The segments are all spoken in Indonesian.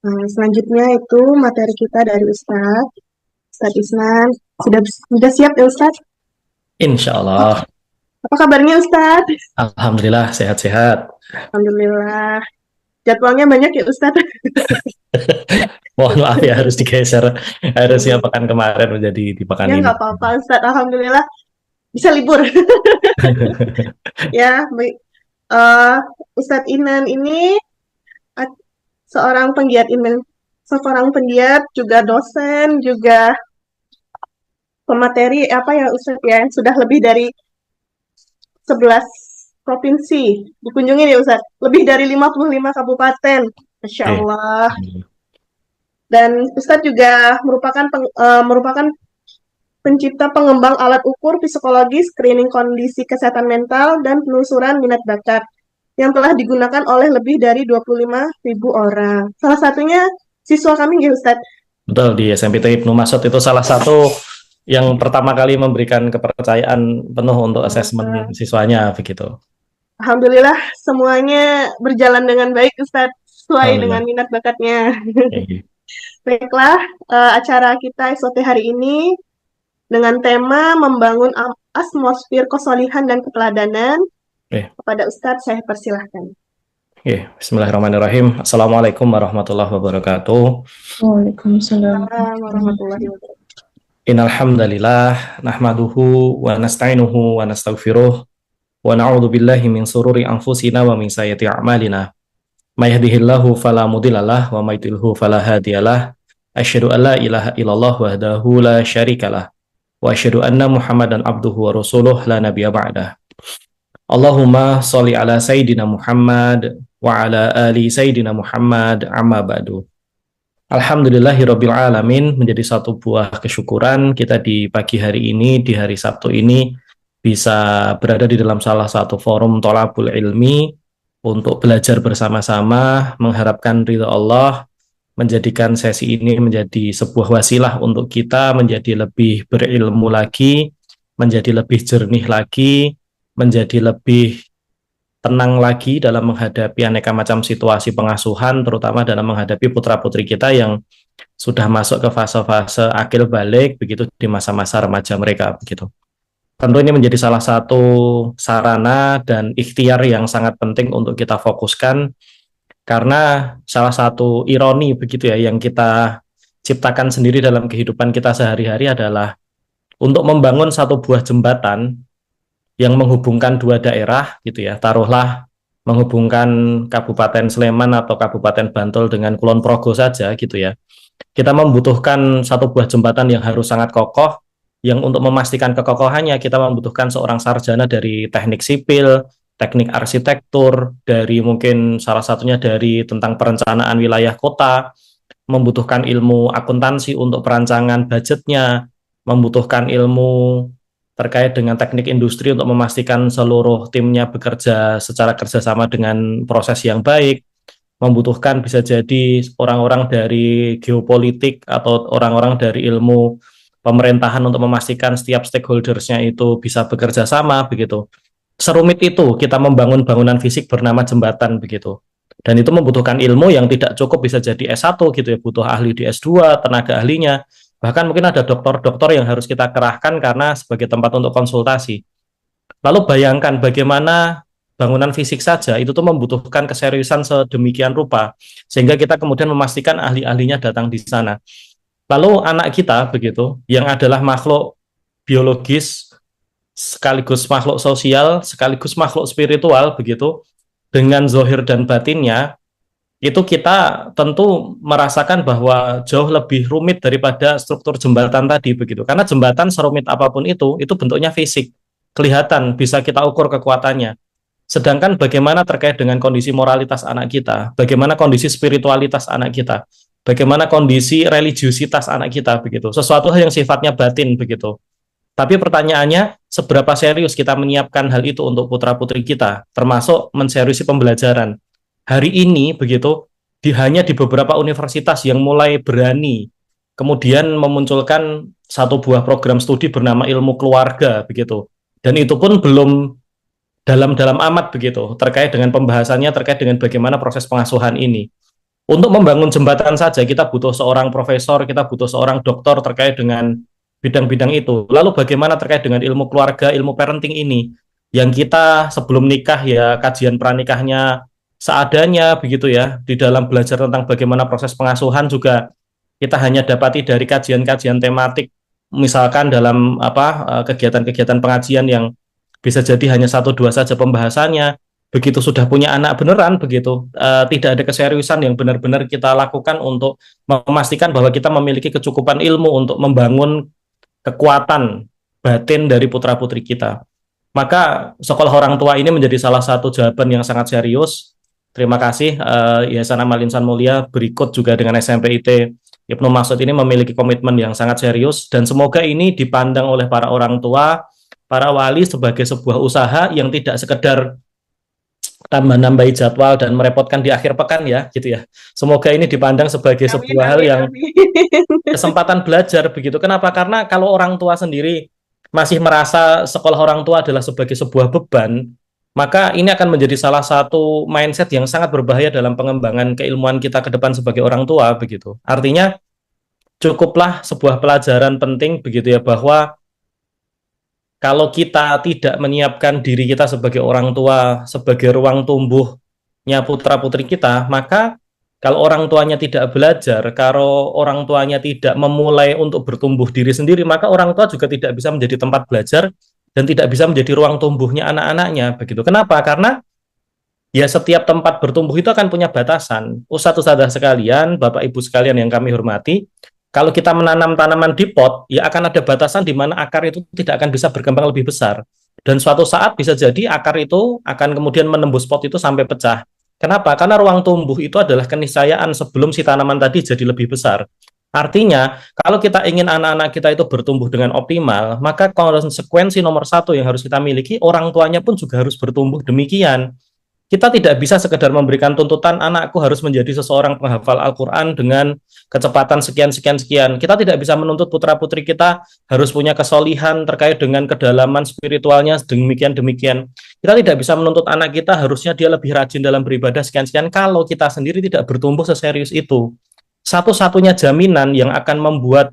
Selanjutnya itu materi kita dari Ustadz Isnan. Sudah siap ya Ustadz? Insya Allah. Apa kabarnya Ustadz? Alhamdulillah sehat-sehat. Alhamdulillah. Jadwalnya banyak ya Ustadz? Mohon maaf ya harus digeser. Harusnya pekan kemarin menjadi di pekan Ya ini. nggak apa-apa Ustadz. Alhamdulillah bisa libur. Ya, baik. Eh, Ustadz Inan ini uh, seorang penggiat juga dosen juga pemateri apa ya Ustadz ya, sudah lebih dari 11 provinsi dikunjungi ya Ustadz, lebih dari 55 kabupaten, Masya Oke. Allah. Dan Ustadz juga merupakan pencipta pengembang alat ukur psikologi, screening kondisi kesehatan mental, dan penelusuran minat bakat yang telah digunakan oleh lebih dari 25.000 orang. Salah satunya siswa kami ya Ustadz. Betul, di SMPT Ibnu Masud itu salah satu yang pertama kali memberikan kepercayaan penuh untuk asesmen siswanya begitu. Alhamdulillah semuanya berjalan dengan baik Ustadz, sesuai dengan Alhamdulillah. minat bakatnya. Oke. Baiklah, acara kita SOT hari ini dengan tema membangun atmosfer kesolihan dan keteladanan. Oke. Kepada Ustadz saya persilahkan. Oke. Bismillahirrahmanirrahim. Assalamualaikum warahmatullahi wabarakatuh. Waalaikumsalam Assalamualaikum warahmatullahi wabarakatuh. Innal hamdalillah nahmaduhu wa nasta'inuhu wa nastaghfiruh wa na'udzu billahi min sururi anfusina wa min sayyiati a'malina. May yahdihillahu fala mudhillalah wa may yudhlilhu fala hadiyalah. Asyhadu an la ilaha illallah wahdahu la syarikalah wa asyhadu anna Muhammadan abduhu wa rasuluh la nabiyya ba'dah. Allahumma sholli ala sayyidina Muhammad wa ala ali sayyidina Muhammad amma ba'du. Alhamdulillahirabbil alamin, menjadi satu buah kesyukuran kita di pagi hari ini, di hari Sabtu ini bisa berada di dalam salah satu forum tholabul ilmi untuk belajar bersama-sama, mengharapkan ridha Allah, menjadikan sesi ini menjadi sebuah wasilah untuk kita menjadi lebih berilmu lagi, menjadi lebih jernih lagi, menjadi lebih tenang lagi dalam menghadapi aneka macam situasi pengasuhan, terutama dalam menghadapi putra-putri kita yang sudah masuk ke fase-fase akil balik, begitu di masa-masa remaja mereka, begitu. Tentu ini menjadi salah satu sarana dan ikhtiar yang sangat penting untuk kita fokuskan, karena salah satu ironi begitu ya yang kita ciptakan sendiri dalam kehidupan kita sehari-hari adalah untuk membangun satu buah jembatan yang menghubungkan dua daerah gitu ya, taruhlah menghubungkan Kabupaten Sleman atau Kabupaten Bantul dengan Kulon Progo saja gitu ya. Kita membutuhkan satu buah jembatan yang harus sangat kokoh, yang untuk memastikan kekokohannya kita membutuhkan seorang sarjana dari teknik sipil, teknik arsitektur, dari mungkin salah satunya dari tentang perencanaan wilayah kota, membutuhkan ilmu akuntansi untuk perancangan budgetnya, membutuhkan ilmu terkait dengan teknik industri untuk memastikan seluruh timnya bekerja secara kerjasama dengan proses yang baik, membutuhkan bisa jadi orang-orang dari geopolitik atau orang-orang dari ilmu pemerintahan untuk memastikan setiap stakeholdersnya itu bisa bekerja sama begitu. Serumit itu kita membangun bangunan fisik bernama jembatan begitu. Dan itu membutuhkan ilmu yang tidak cukup bisa jadi S1 gitu ya, butuh ahli di S2, tenaga ahlinya. Bahkan mungkin ada doktor-doktor yang harus kita kerahkan karena sebagai tempat untuk konsultasi. Lalu bayangkan bagaimana bangunan fisik saja itu tuh membutuhkan keseriusan sedemikian rupa, sehingga kita kemudian memastikan ahli-ahlinya datang di sana. Lalu anak kita begitu, yang adalah makhluk biologis, sekaligus makhluk sosial, sekaligus makhluk spiritual begitu, dengan zohir dan batinnya, itu kita tentu merasakan bahwa jauh lebih rumit daripada struktur jembatan tadi begitu. Karena jembatan serumit apapun itu bentuknya fisik, kelihatan, bisa kita ukur kekuatannya. Sedangkan bagaimana terkait dengan kondisi moralitas anak kita, bagaimana kondisi spiritualitas anak kita, bagaimana kondisi religiusitas anak kita begitu. Sesuatu hal yang sifatnya batin begitu. Tapi pertanyaannya, seberapa serius kita menyiapkan hal itu untuk putra-putri kita, termasuk menseriusi pembelajaran. Hari ini begitu, hanya di beberapa universitas yang mulai berani kemudian memunculkan satu buah program studi bernama ilmu keluarga begitu. Dan itu pun belum dalam-dalam amat begitu, terkait dengan pembahasannya, terkait dengan bagaimana proses pengasuhan ini. Untuk membangun jembatan saja kita butuh seorang profesor, kita butuh seorang doktor terkait dengan bidang-bidang itu. Lalu bagaimana terkait dengan ilmu keluarga, ilmu parenting ini yang kita sebelum nikah ya kajian pranikahnya seadanya begitu ya. Di dalam belajar tentang bagaimana proses pengasuhan juga kita hanya dapati dari kajian-kajian tematik misalkan dalam kegiatan-kegiatan pengajian yang bisa jadi hanya satu dua saja pembahasannya. Begitu sudah punya anak beneran begitu tidak ada keseriusan yang benar-benar kita lakukan untuk memastikan bahwa kita memiliki kecukupan ilmu untuk membangun kekuatan batin dari putra-putri kita. Maka sekolah orang tua ini menjadi salah satu jawaban yang sangat serius. Terima kasih Yayasan Amal Insan Mulia, berikut juga dengan SMPIT Ibnu Mas'ud ini memiliki komitmen yang sangat serius dan semoga ini dipandang oleh para orang tua, para wali sebagai sebuah usaha yang tidak sekedar tambah-nambahi jadwal dan merepotkan di akhir pekan ya gitu ya. Semoga ini dipandang sebagai Amin, sebuah hal amin, yang amin. kesempatan belajar begitu. Kenapa? Karena kalau orang tua sendiri masih merasa sekolah orang tua adalah sebagai sebuah beban, maka ini akan menjadi salah satu mindset yang sangat berbahaya dalam pengembangan keilmuan kita ke depan sebagai orang tua begitu. Artinya cukuplah sebuah pelajaran penting begitu ya bahwa kalau kita tidak menyiapkan diri kita sebagai orang tua, sebagai ruang tumbuhnya putra-putri kita, maka kalau orang tuanya tidak belajar, kalau orang tuanya tidak memulai untuk bertumbuh diri sendiri, maka orang tua juga tidak bisa menjadi tempat belajar dan tidak bisa menjadi ruang tumbuhnya anak-anaknya. Begitu. Kenapa? Karena ya setiap tempat bertumbuh itu akan punya batasan. Ustadz-ustadzah sekalian, Bapak Ibu sekalian yang kami hormati, kalau kita menanam tanaman di pot, ya akan ada batasan di mana akar itu tidak akan bisa berkembang lebih besar. Dan suatu saat bisa jadi akar itu akan kemudian menembus pot itu sampai pecah. Kenapa? Karena ruang tumbuh itu adalah keniscayaan sebelum si tanaman tadi jadi lebih besar. Artinya, kalau kita ingin anak-anak kita itu bertumbuh dengan optimal, maka konsekuensi nomor satu yang harus kita miliki, orang tuanya pun juga harus bertumbuh demikian. Kita tidak bisa sekedar memberikan tuntutan anakku harus menjadi seseorang penghafal Al-Quran dengan kecepatan sekian-sekian-sekian. Kita tidak bisa menuntut putra-putri kita harus punya kesolihan terkait dengan kedalaman spiritualnya demikian-demikian. Kita tidak bisa menuntut anak kita harusnya dia lebih rajin dalam beribadah sekian-sekian kalau kita sendiri tidak bertumbuh seserius itu. Satu-satunya jaminan yang akan membuat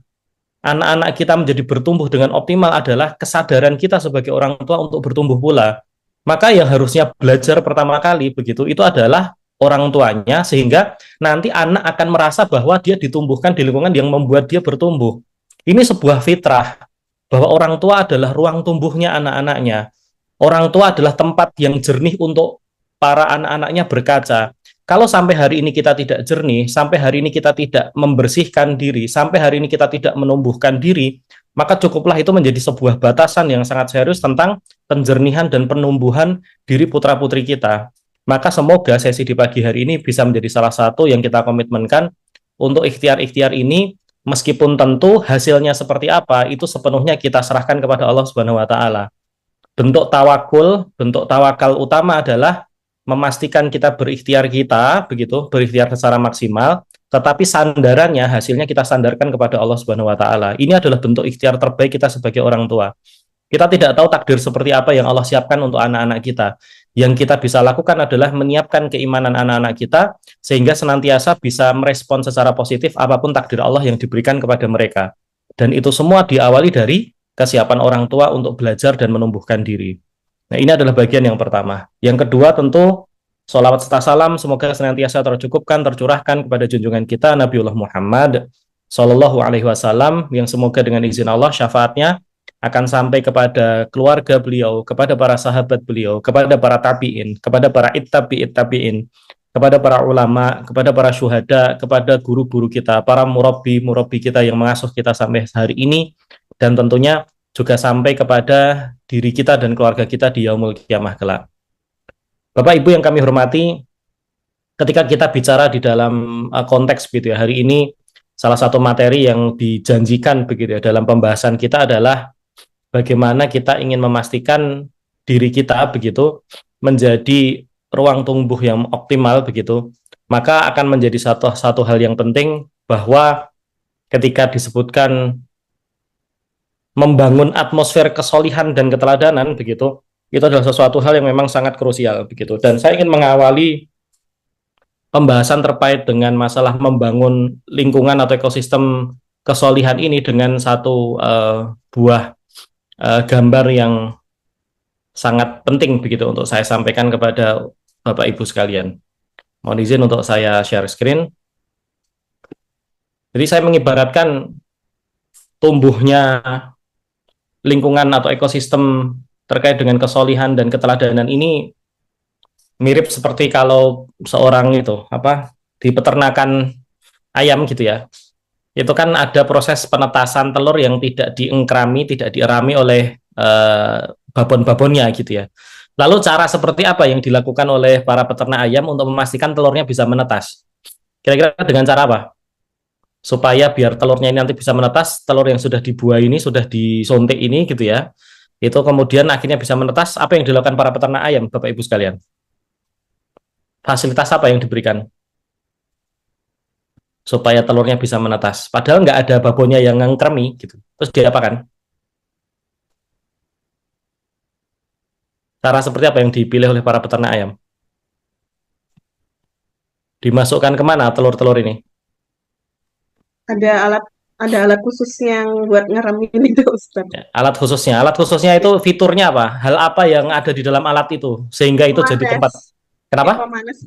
anak-anak kita menjadi bertumbuh dengan optimal adalah kesadaran kita sebagai orang tua untuk bertumbuh pula. Maka yang harusnya belajar pertama kali begitu itu adalah orang tuanya sehingga nanti anak akan merasa bahwa dia ditumbuhkan di lingkungan yang membuat dia bertumbuh. Ini sebuah fitrah bahwa orang tua adalah ruang tumbuhnya anak-anaknya. Orang tua adalah tempat yang jernih untuk para anak-anaknya berkaca. Kalau sampai hari ini kita tidak jernih, sampai hari ini kita tidak membersihkan diri, sampai hari ini kita tidak menumbuhkan diri, maka cukuplah itu menjadi sebuah batasan yang sangat serius tentang penjernihan dan penumbuhan diri putra-putri kita. Maka semoga sesi di pagi hari ini bisa menjadi salah satu yang kita komitmenkan untuk ikhtiar-ikhtiar ini, meskipun tentu hasilnya seperti apa, itu sepenuhnya kita serahkan kepada Allah Subhanahu wa Ta'ala. Bentuk tawakal utama adalah memastikan kita berikhtiar begitu, berikhtiar secara maksimal, tetapi sandarannya hasilnya kita sandarkan kepada Allah Subhanahu wa taala. Ini adalah bentuk ikhtiar terbaik kita sebagai orang tua. Kita tidak tahu takdir seperti apa yang Allah siapkan untuk anak-anak kita. Yang kita bisa lakukan adalah menyiapkan keimanan anak-anak kita sehingga senantiasa bisa merespon secara positif apapun takdir Allah yang diberikan kepada mereka. Dan itu semua diawali dari kesiapan orang tua untuk belajar dan menumbuhkan diri. Nah, ini adalah bagian yang pertama. Yang kedua tentu sholawat serta salam semoga senantiasa tercukupkan, tercurahkan kepada junjungan kita Nabiullah Muhammad Sallallahu Alaihi Wasallam yang semoga dengan izin Allah syafaatnya akan sampai kepada keluarga beliau, kepada para sahabat beliau, kepada para tabi'in, kepada para tabi'in, kepada para ulama, kepada para syuhada, kepada guru-guru kita, para murabbi kita yang mengasuh kita sampai hari ini, dan tentunya juga sampai kepada diri kita dan keluarga kita di yaumul kiamah kelak. Bapak Ibu yang kami hormati, ketika kita bicara di dalam konteks gitu ya, hari ini salah satu materi yang dijanjikan begitu ya dalam pembahasan kita adalah bagaimana kita ingin memastikan diri kita begitu menjadi ruang tumbuh yang optimal begitu. Maka akan menjadi satu hal yang penting bahwa ketika disebutkan membangun atmosfer kesolihan dan keteladanan begitu, itu adalah sesuatu hal yang memang sangat krusial begitu. Dan saya ingin mengawali pembahasan terkait dengan masalah membangun lingkungan atau ekosistem kesolihan ini dengan satu buah gambar yang sangat penting begitu untuk saya sampaikan kepada Bapak Ibu sekalian. Mohon izin untuk saya share screen. Jadi saya mengibaratkan tumbuhnya lingkungan atau ekosistem terkait dengan kesolihan dan keteladanan ini mirip seperti kalau seorang itu di peternakan ayam gitu ya. Itu kan ada proses penetasan telur yang tidak diengkrami, tidak dierami oleh babon-babonnya gitu ya. Lalu cara seperti apa yang dilakukan oleh para peternak ayam untuk memastikan telurnya bisa menetas? Kira-kira dengan cara apa? Supaya biar telurnya ini nanti bisa menetas, telur yang sudah dibuai ini, sudah disuntik ini gitu ya, itu kemudian akhirnya bisa menetas. Apa yang dilakukan para peternak ayam, Bapak Ibu sekalian? Fasilitas apa yang diberikan supaya telurnya bisa menetas? Padahal nggak ada babonnya yang ngengkremi gitu. Terus diapakan? Cara seperti apa yang dipilih oleh para peternak ayam? Dimasukkan kemana telur-telur ini? Ada alat khusus yang buat ngeremin itu, Ustaz. Ya, alat khususnya itu fiturnya apa? Hal apa yang ada di dalam alat itu sehingga itu jadi Pemanas. tempat? Ya, Kenapa? pemanas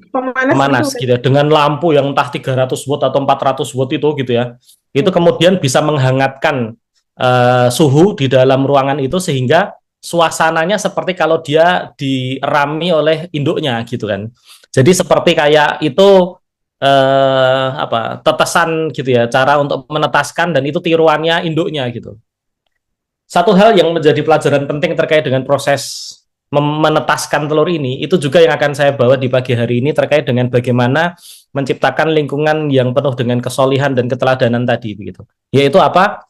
Pemanas gitu. gitu ya, dengan lampu yang entah 300 watt atau 400 watt itu gitu ya. Itu kemudian bisa menghangatkan suhu di dalam ruangan itu sehingga suasananya seperti kalau dia dirami oleh induknya gitu kan. Jadi seperti kayak itu tetesan gitu ya, cara untuk menetaskan dan itu tiruannya induknya gitu. Satu hal yang menjadi pelajaran penting terkait dengan proses menetaskan telur ini, itu juga yang akan saya bawa di pagi hari ini terkait dengan bagaimana menciptakan lingkungan yang penuh dengan kesolihan dan keteladanan tadi begitu. Yaitu apa?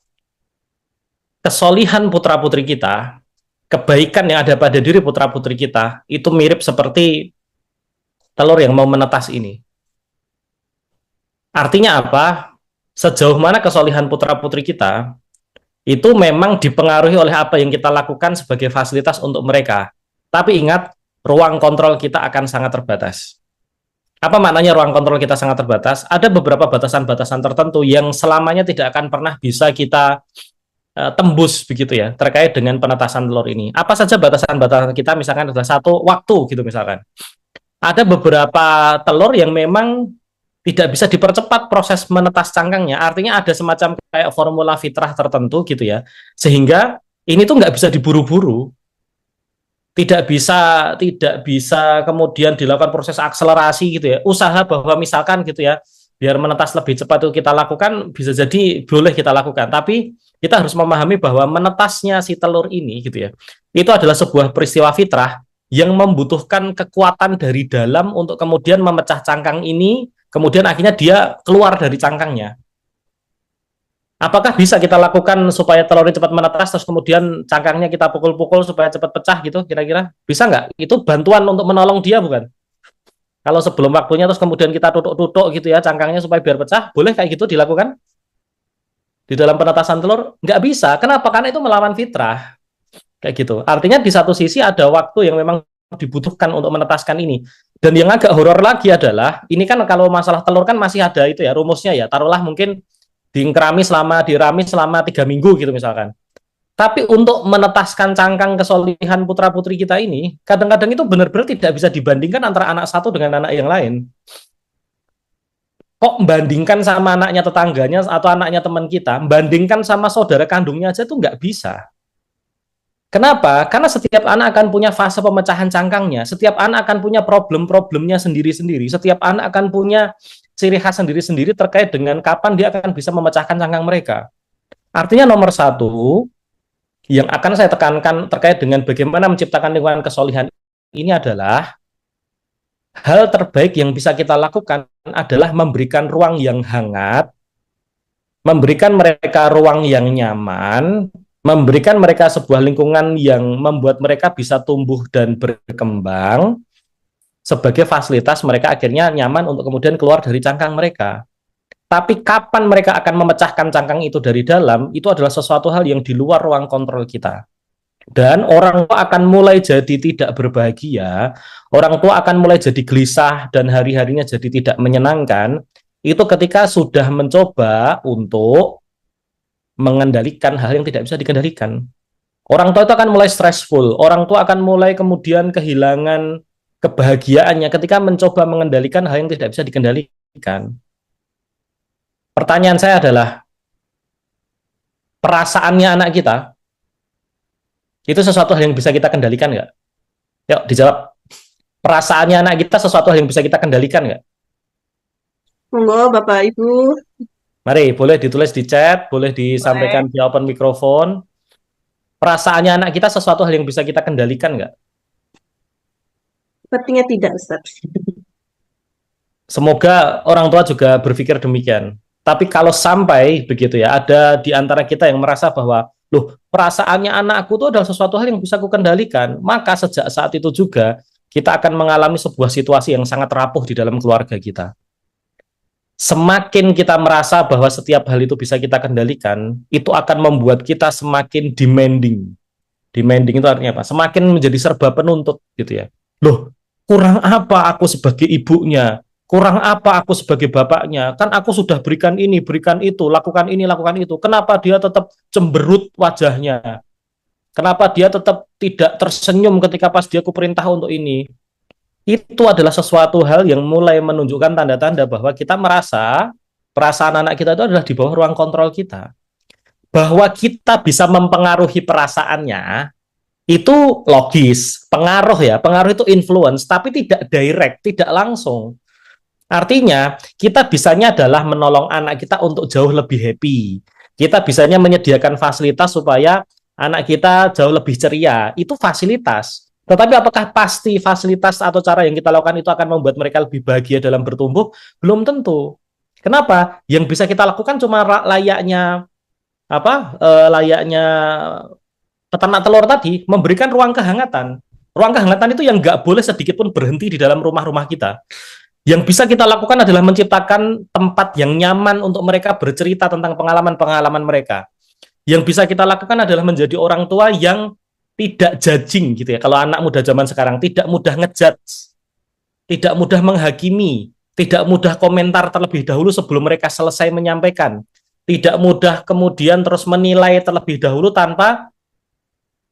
Kesolihan putra-putri kita, kebaikan yang ada pada diri putra-putri kita, itu mirip seperti telur yang mau menetas ini. Artinya apa? Sejauh mana kesolihan putra-putri kita, itu memang dipengaruhi oleh apa yang kita lakukan sebagai fasilitas untuk mereka. Tapi ingat, ruang kontrol kita akan sangat terbatas. Apa maknanya ruang kontrol kita sangat terbatas? Ada beberapa batasan-batasan tertentu yang selamanya tidak akan pernah bisa kita tembus begitu ya, terkait dengan penetasan telur ini. Apa saja batasan-batasan kita? Misalkan adalah satu, waktu gitu misalkan. Ada beberapa telur yang memang tidak bisa dipercepat proses menetas cangkangnya. Artinya ada semacam kayak formula fitrah tertentu gitu ya. Sehingga ini tuh nggak bisa diburu-buru. Tidak bisa kemudian dilakukan proses akselerasi gitu ya. Usaha bahwa misalkan gitu ya, biar menetas lebih cepat itu kita lakukan, bisa jadi boleh kita lakukan. Tapi kita harus memahami bahwa menetasnya si telur ini gitu ya, itu adalah sebuah peristiwa fitrah yang membutuhkan kekuatan dari dalam untuk kemudian memecah cangkang ini, kemudian akhirnya dia keluar dari cangkangnya. Apakah bisa kita lakukan supaya telurnya cepat menetas, terus kemudian cangkangnya kita pukul-pukul supaya cepat pecah gitu, kira-kira? Bisa nggak? Itu bantuan untuk menolong dia, bukan? Kalau sebelum waktunya, terus kemudian kita tutuk-tutuk gitu ya, cangkangnya supaya biar pecah, boleh kayak gitu dilakukan? Di dalam penetasan telur? Nggak bisa. Kenapa? Karena itu melawan fitrah. Kayak gitu. Artinya di satu sisi ada waktu yang memang dibutuhkan untuk menetaskan ini. Dan yang agak horor lagi adalah, ini kan kalau masalah telur kan masih ada itu ya, rumusnya ya, taruhlah mungkin dirami selama 3 minggu gitu misalkan. Tapi untuk menetaskan cangkang kesolihan putra-putri kita ini, kadang-kadang itu benar-benar tidak bisa dibandingkan antara anak satu dengan anak yang lain. Kok bandingkan sama anaknya tetangganya atau anaknya teman kita, bandingkan sama saudara kandungnya aja tuh nggak bisa. Kenapa? Karena setiap anak akan punya fase pemecahan cangkangnya, setiap anak akan punya problem-problemnya sendiri-sendiri, setiap anak akan punya ciri khas sendiri-sendiri terkait dengan kapan dia akan bisa memecahkan cangkang mereka. Artinya nomor satu, yang akan saya tekankan terkait dengan bagaimana menciptakan lingkungan kesolihan ini adalah hal terbaik yang bisa kita lakukan adalah memberikan ruang yang hangat, memberikan mereka ruang yang nyaman, memberikan mereka sebuah lingkungan yang membuat mereka bisa tumbuh dan berkembang sebagai fasilitas mereka akhirnya nyaman untuk kemudian keluar dari cangkang mereka. Tapi kapan mereka akan memecahkan cangkang itu dari dalam, itu adalah sesuatu hal yang di luar ruang kontrol kita. Dan orang tua akan mulai jadi tidak berbahagia, orang tua akan mulai jadi gelisah dan hari-harinya jadi tidak menyenangkan, itu ketika sudah mencoba untuk mengendalikan hal yang tidak bisa dikendalikan. Orang tua itu akan mulai stressful, orang tua akan mulai kemudian kehilangan kebahagiaannya ketika mencoba mengendalikan hal yang tidak bisa dikendalikan. Pertanyaan saya adalah, perasaannya anak kita, itu sesuatu hal yang bisa kita kendalikan nggak? Yuk, dijawab. Perasaannya anak kita sesuatu hal yang bisa kita kendalikan nggak? Monggo Bapak Ibu. Mari, boleh ditulis di chat, boleh Boleh. disampaikan di open mikrofon. Perasaannya anak kita sesuatu hal yang bisa kita kendalikan nggak? Sepertinya tidak, Ustaz. Semoga orang tua juga berpikir demikian. Tapi kalau sampai begitu ya, ada di antara kita yang merasa bahwa, loh, perasaannya anakku itu adalah sesuatu hal yang bisa aku kendalikan, maka sejak saat itu juga kita akan mengalami sebuah situasi yang sangat rapuh di dalam keluarga kita. Semakin kita merasa bahwa setiap hal itu bisa kita kendalikan, itu akan membuat kita semakin demanding. Demanding itu artinya apa? Semakin menjadi serba penuntut gitu ya. Loh, kurang apa aku sebagai ibunya? Kurang apa aku sebagai bapaknya? Kan aku sudah berikan ini, berikan itu, lakukan ini, lakukan itu. Kenapa dia tetap cemberut wajahnya? Kenapa dia tetap tidak tersenyum ketika pas dia kuperintah untuk ini? Itu adalah sesuatu hal yang mulai menunjukkan tanda-tanda bahwa kita merasa perasaan anak kita itu adalah di bawah ruang kontrol kita. Bahwa kita bisa mempengaruhi perasaannya, itu logis. Pengaruh ya, pengaruh itu influence, tapi tidak direct, tidak langsung. Artinya, kita bisanya adalah menolong anak kita untuk jauh lebih happy. Kita bisanya menyediakan fasilitas supaya anak kita jauh lebih ceria. Itu fasilitas. Tetapi apakah pasti fasilitas atau cara yang kita lakukan itu akan membuat mereka lebih bahagia dalam bertumbuh? Belum tentu. Kenapa? Yang bisa kita lakukan cuma layaknya layaknya peternak telur tadi, memberikan ruang kehangatan. Ruang kehangatan itu yang nggak boleh sedikit pun berhenti di dalam rumah-rumah kita. Yang bisa kita lakukan adalah menciptakan tempat yang nyaman untuk mereka bercerita tentang pengalaman-pengalaman mereka. Yang bisa kita lakukan adalah menjadi orang tua yang tidak judging gitu ya. Kalau anak muda zaman sekarang tidak mudah ngejudge, tidak mudah menghakimi, tidak mudah komentar terlebih dahulu sebelum mereka selesai menyampaikan, tidak mudah kemudian terus menilai terlebih dahulu tanpa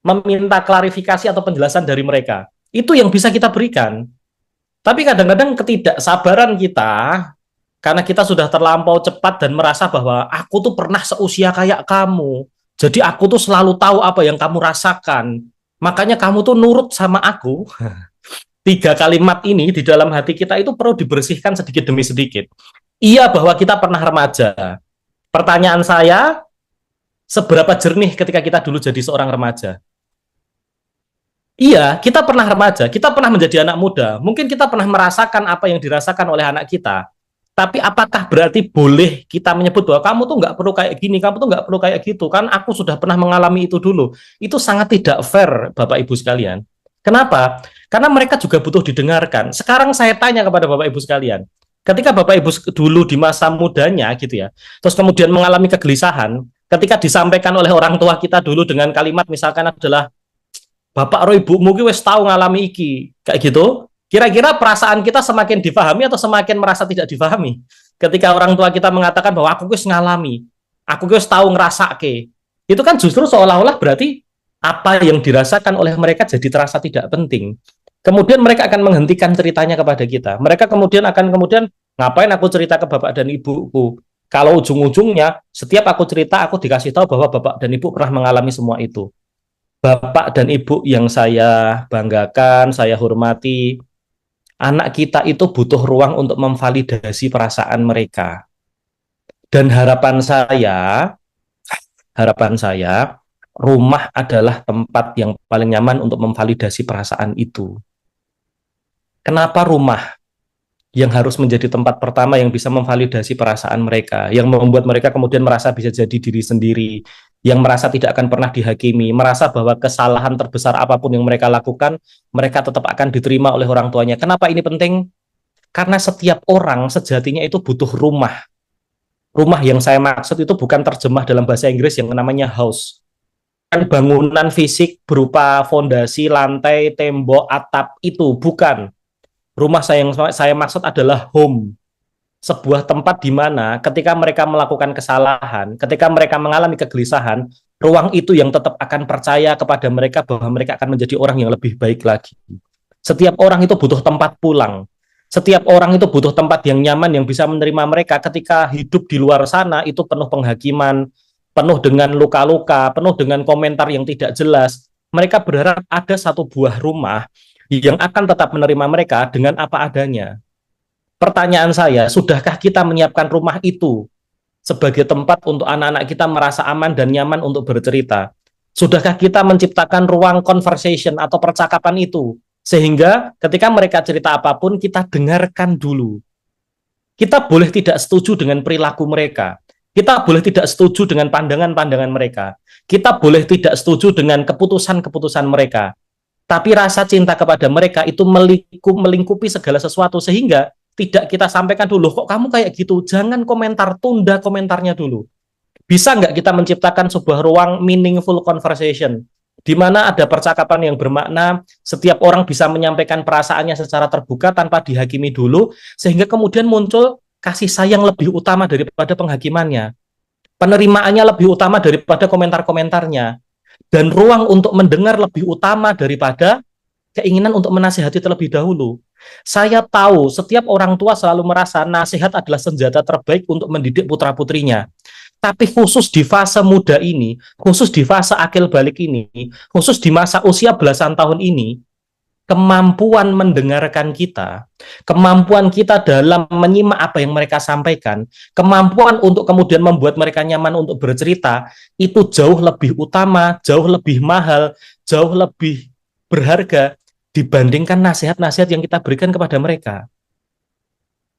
meminta klarifikasi atau penjelasan dari mereka. Itu yang bisa kita berikan. Tapi kadang-kadang ketidaksabaran kita, karena kita sudah terlampau cepat dan merasa bahwa aku tuh pernah seusia kayak kamu, jadi aku tuh selalu tahu apa yang kamu rasakan, makanya kamu tuh nurut sama aku. 3 kalimat ini di dalam hati kita itu perlu dibersihkan sedikit demi sedikit. Iya, bahwa kita pernah remaja. Pertanyaan saya, seberapa jernih ketika kita dulu jadi seorang remaja? Iya, kita pernah remaja, kita pernah menjadi anak muda. Mungkin kita pernah merasakan apa yang dirasakan oleh anak kita. Tapi apakah berarti boleh kita menyebut bahwa kamu tuh nggak perlu kayak gini, kamu tuh nggak perlu kayak gitu, kan aku sudah pernah mengalami itu dulu. Itu sangat tidak fair, Bapak Ibu sekalian. Kenapa? Karena mereka juga butuh didengarkan. Sekarang saya tanya kepada Bapak Ibu sekalian, ketika Bapak Ibu dulu di masa mudanya gitu ya, terus kemudian mengalami kegelisahan, ketika disampaikan oleh orang tua kita dulu dengan kalimat misalkan adalah, Bapak Roy ibumu ki wis tahu ngalami iki, kayak gitu. Kira-kira perasaan kita semakin difahami atau semakin merasa tidak difahami? Ketika orang tua kita mengatakan bahwa aku wis ngalami, aku wis tahu ngerasake. Itu kan justru seolah-olah berarti apa yang dirasakan oleh mereka jadi terasa tidak penting. Kemudian mereka akan menghentikan ceritanya kepada kita. Mereka kemudian ngapain aku cerita ke bapak dan ibuku? Kalau ujung-ujungnya setiap aku cerita aku dikasih tahu bahwa bapak dan ibu pernah mengalami semua itu. Bapak dan Ibu yang saya banggakan, saya hormati, anak kita itu butuh ruang untuk memvalidasi perasaan mereka. Dan harapan saya, rumah adalah tempat yang paling nyaman untuk memvalidasi perasaan itu. Kenapa rumah yang harus menjadi tempat pertama yang bisa memvalidasi perasaan mereka, yang membuat mereka kemudian merasa bisa jadi diri sendiri, yang merasa tidak akan pernah dihakimi, merasa bahwa kesalahan terbesar apapun yang mereka lakukan, mereka tetap akan diterima oleh orang tuanya. Kenapa ini penting? Karena setiap orang sejatinya itu butuh rumah. Rumah yang saya maksud itu bukan terjemah dalam bahasa Inggris yang namanya house. bangunan fisik berupa fondasi, lantai, tembok, atap itu, bukan. Rumah saya yang saya maksud adalah home, sebuah tempat di mana ketika mereka melakukan kesalahan, ketika mereka mengalami kegelisahan, ruang itu yang tetap akan percaya kepada mereka bahwa mereka akan menjadi orang yang lebih baik lagi. Setiap orang itu butuh tempat pulang. Setiap orang itu butuh tempat yang nyaman yang bisa menerima mereka ketika hidup di luar sana itu penuh penghakiman, penuh dengan luka-luka, penuh dengan komentar yang tidak jelas. Mereka berharap ada satu buah rumah yang akan tetap menerima mereka dengan apa adanya. Pertanyaan saya, sudahkah kita menyiapkan rumah itu sebagai tempat untuk anak-anak kita merasa aman dan nyaman untuk bercerita? Sudahkah kita menciptakan ruang conversation atau percakapan itu? Sehingga ketika mereka cerita apapun, kita dengarkan dulu. Kita boleh tidak setuju dengan perilaku mereka. Kita boleh tidak setuju dengan pandangan-pandangan mereka. Kita boleh tidak setuju dengan keputusan-keputusan mereka. Tapi rasa cinta kepada mereka itu melingkupi segala sesuatu, sehingga tidak kita sampaikan dulu, kok kamu kayak gitu, jangan komentar, tunda komentarnya dulu. Bisa nggak kita menciptakan sebuah ruang meaningful conversation, di mana ada percakapan yang bermakna, setiap orang bisa menyampaikan perasaannya secara terbuka tanpa dihakimi dulu, sehingga kemudian muncul kasih sayang lebih utama daripada penghakimannya, penerimaannya lebih utama daripada komentar-komentarnya, dan ruang untuk mendengar lebih utama daripada keinginan untuk menasihati terlebih dahulu. Saya tahu setiap orang tua selalu merasa nasihat adalah senjata terbaik untuk mendidik putra-putrinya. Tapi khusus di fase muda ini, khusus di fase akil balik ini, khusus di masa usia belasan tahun ini, kemampuan mendengarkan kita, kemampuan kita dalam menyimak apa yang mereka sampaikan, kemampuan untuk kemudian membuat mereka nyaman untuk bercerita, itu jauh lebih utama, jauh lebih mahal, jauh lebih berharga dibandingkan nasihat-nasihat yang kita berikan kepada mereka.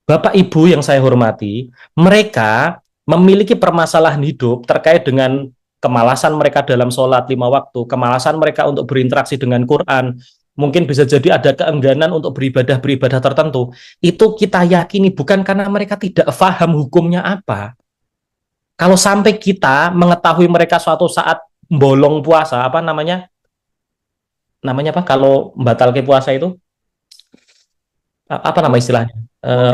Bapak Ibu yang saya hormati, mereka memiliki permasalahan hidup terkait dengan kemalasan mereka dalam sholat 5 waktu, kemalasan mereka untuk berinteraksi dengan Quran, mungkin bisa jadi ada keengganan untuk beribadah tertentu. Itu kita yakini bukan karena mereka tidak paham hukumnya apa. Kalau sampai kita mengetahui mereka suatu saat bolong puasa, apa namanya apa kalau batal ke puasa itu, apa nama istilahnya,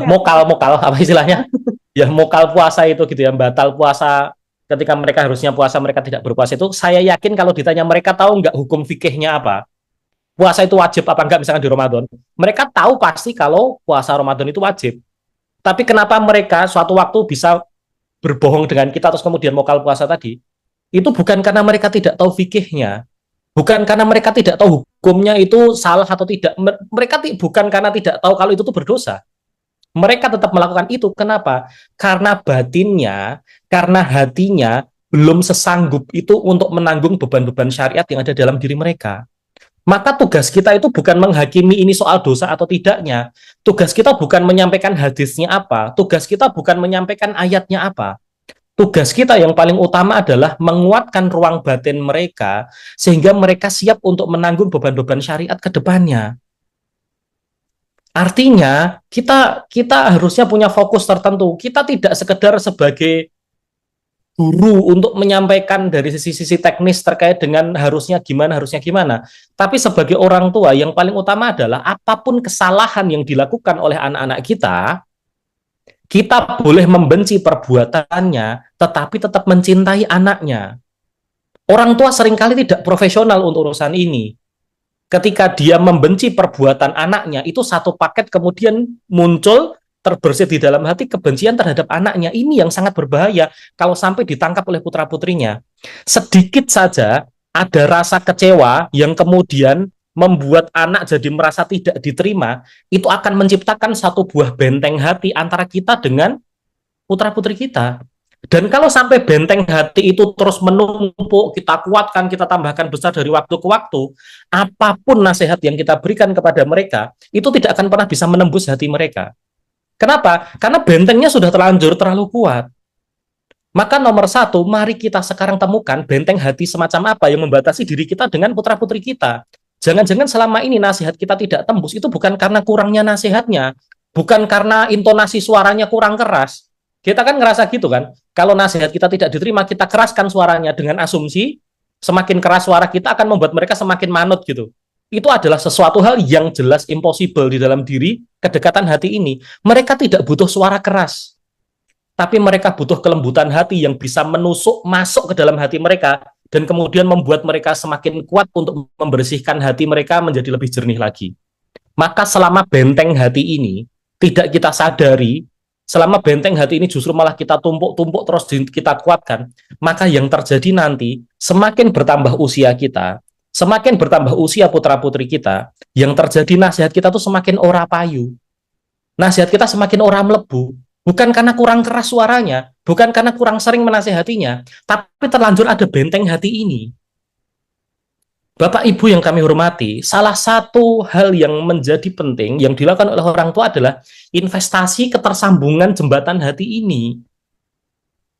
mokal apa istilahnya, ya mokal puasa itu gitu ya, batal puasa ketika mereka harusnya puasa mereka tidak berpuasa itu. Saya yakin kalau ditanya mereka tahu nggak hukum fikihnya apa, puasa itu wajib apa enggak misalkan di Ramadan, mereka tahu pasti kalau puasa Ramadan itu wajib. Tapi kenapa mereka suatu waktu bisa berbohong dengan kita terus kemudian mokal puasa tadi, itu bukan karena mereka tidak tahu fikihnya, bukan karena mereka tidak tahu hukumnya itu salah atau tidak. Mereka bukan karena tidak tahu kalau itu tuh berdosa. Mereka tetap melakukan itu. Kenapa? Karena batinnya, karena hatinya belum sesanggup itu untuk menanggung beban-beban syariat yang ada dalam diri mereka. Maka tugas kita itu bukan menghakimi ini soal dosa atau tidaknya. Tugas kita bukan menyampaikan hadisnya apa. Tugas kita bukan menyampaikan ayatnya apa. Tugas kita yang paling utama adalah menguatkan ruang batin mereka sehingga mereka siap untuk menanggung beban-beban syariat ke depannya. Artinya, kita harusnya punya fokus tertentu. Kita tidak sekedar sebagai guru untuk menyampaikan dari sisi-sisi teknis terkait dengan harusnya gimana. Tapi sebagai orang tua yang paling utama adalah apapun kesalahan yang dilakukan oleh anak-anak kita boleh membenci perbuatannya, tetapi tetap mencintai anaknya. Orang tua seringkali tidak profesional untuk urusan ini. Ketika dia membenci perbuatan anaknya, itu satu paket kemudian muncul terbersit di dalam hati kebencian terhadap anaknya. Ini yang sangat berbahaya kalau sampai ditangkap oleh putra-putrinya. Sedikit saja ada rasa kecewa yang kemudian membuat anak jadi merasa tidak diterima, itu akan menciptakan satu buah benteng hati antara kita dengan putra-putri kita. Dan kalau sampai benteng hati itu terus menumpuk, kita kuatkan, kita tambahkan besar dari waktu ke waktu, apapun nasihat yang kita berikan kepada mereka, itu tidak akan pernah bisa menembus hati mereka. Kenapa? Karena bentengnya sudah terlanjur terlalu kuat. Maka nomor satu, mari kita sekarang temukan benteng hati semacam apa yang membatasi diri kita dengan putra-putri kita. Jangan-jangan selama ini nasihat kita tidak tembus, itu bukan karena kurangnya nasihatnya, bukan karena intonasi suaranya kurang keras. Kita kan ngerasa gitu kan, kalau nasihat kita tidak diterima, kita keraskan suaranya dengan asumsi Semakin keras suara kita akan membuat mereka semakin manut gitu. Itu adalah sesuatu hal yang jelas impossible di dalam diri kedekatan hati ini. Mereka tidak butuh suara keras, tapi mereka butuh kelembutan hati yang bisa menusuk masuk ke dalam hati mereka dan kemudian membuat mereka semakin kuat untuk membersihkan hati mereka menjadi lebih jernih lagi. Maka selama benteng hati ini tidak kita sadari, selama benteng hati ini justru malah kita tumpuk-tumpuk terus kita kuatkan, maka yang terjadi nanti semakin bertambah usia kita, semakin bertambah usia putra-putri kita, yang terjadi nasihat kita tuh semakin ora payu. Nasihat kita semakin ora melebu. Bukan karena kurang keras suaranya, bukan karena kurang sering menasehatinya, tapi terlanjur ada benteng hati ini. Bapak Ibu yang kami hormati, salah satu hal yang menjadi penting yang dilakukan oleh orang tua adalah investasi ketersambungan jembatan hati ini.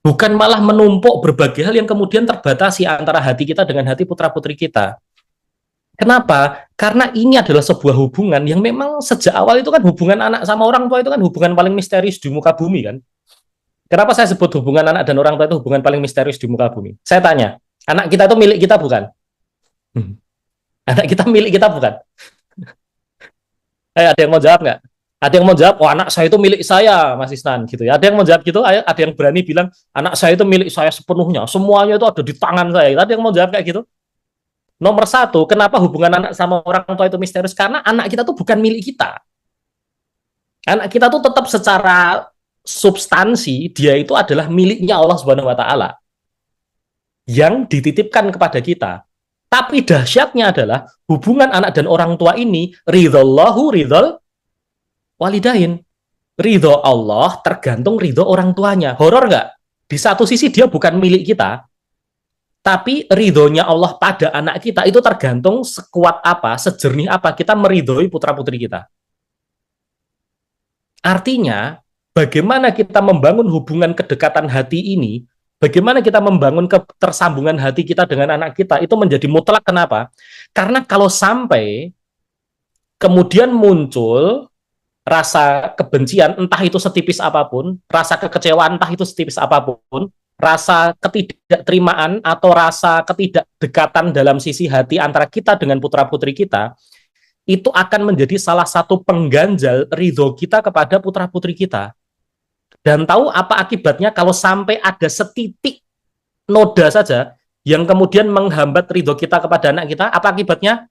Bukan malah menumpuk berbagai hal yang kemudian terbatasi antara hati kita dengan hati putra-putri kita. Kenapa? Karena ini adalah sebuah hubungan yang memang sejak awal itu kan hubungan anak sama orang tua itu kan hubungan paling misterius di muka bumi kan. Kenapa saya sebut hubungan anak dan orang tua itu hubungan paling misterius di muka bumi? Saya tanya, anak kita itu milik kita bukan? Anak kita milik kita bukan? Ada yang mau jawab nggak? Ada yang mau jawab, oh anak saya itu milik saya, Mas Isnan, gitu ya. Ada yang mau jawab gitu? Ayo, ada yang berani bilang, anak saya itu milik saya sepenuhnya, semuanya itu ada di tangan saya. Ada yang mau jawab kayak gitu? Nomor satu, kenapa hubungan anak sama orang tua itu misterius? Karena anak kita tuh bukan milik kita. Anak kita tuh tetap secara substansi, dia itu adalah miliknya Allah Subhanahu wa Ta'ala yang dititipkan kepada kita. Tapi dahsyatnya adalah hubungan anak dan orang tua ini ridhallahu ridhal walidain. Ridho Allah tergantung ridho orang tuanya. Horor nggak? Di satu sisi dia bukan milik kita, tapi ridhonya Allah pada anak kita itu tergantung sekuat apa, sejernih apa kita meridhoi putra-putri kita. Artinya, bagaimana kita membangun hubungan kedekatan hati ini, bagaimana kita membangun ketersambungan hati kita dengan anak kita, itu menjadi mutlak. Kenapa? Karena kalau sampai kemudian muncul rasa kebencian, entah itu setipis apapun, rasa kekecewaan, entah itu setipis apapun, rasa ketidakterimaan atau rasa ketidakdekatan dalam sisi hati antara kita dengan putra-putri kita, itu akan menjadi salah satu pengganjal ridho kita kepada putra-putri kita. Dan tahu apa akibatnya kalau sampai ada setitik noda saja yang kemudian menghambat ridho kita kepada anak kita? Apa akibatnya?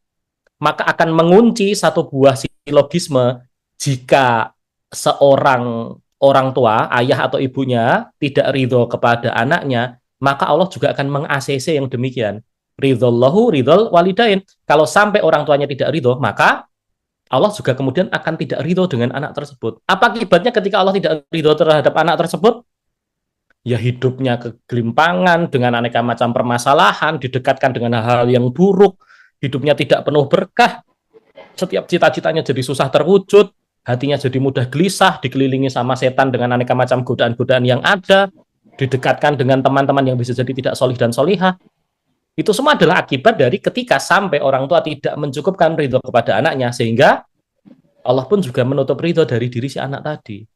Maka akan mengunci satu buah silogisme. Jika seorang orang tua, ayah atau ibunya tidak ridho kepada anaknya, maka Allah juga akan meng-ACC yang demikian. Ridhallahu ridhal walidain. Kalau sampai orang tuanya tidak ridho, maka Allah juga kemudian akan tidak ridho dengan anak tersebut. Apa akibatnya ketika Allah tidak ridho terhadap anak tersebut? Ya hidupnya kegelimpangan dengan aneka macam permasalahan, didekatkan dengan hal-hal yang buruk, hidupnya tidak penuh berkah, setiap cita-citanya jadi susah terwujud, hatinya jadi mudah gelisah, dikelilingi sama setan dengan aneka macam godaan-godaan yang ada, didekatkan dengan teman-teman yang bisa jadi tidak solih dan solihah. Itu semua adalah akibat dari ketika sampai orang tua tidak mencukupkan ridho kepada anaknya, sehingga Allah pun juga menutup ridho dari diri si anak tadi.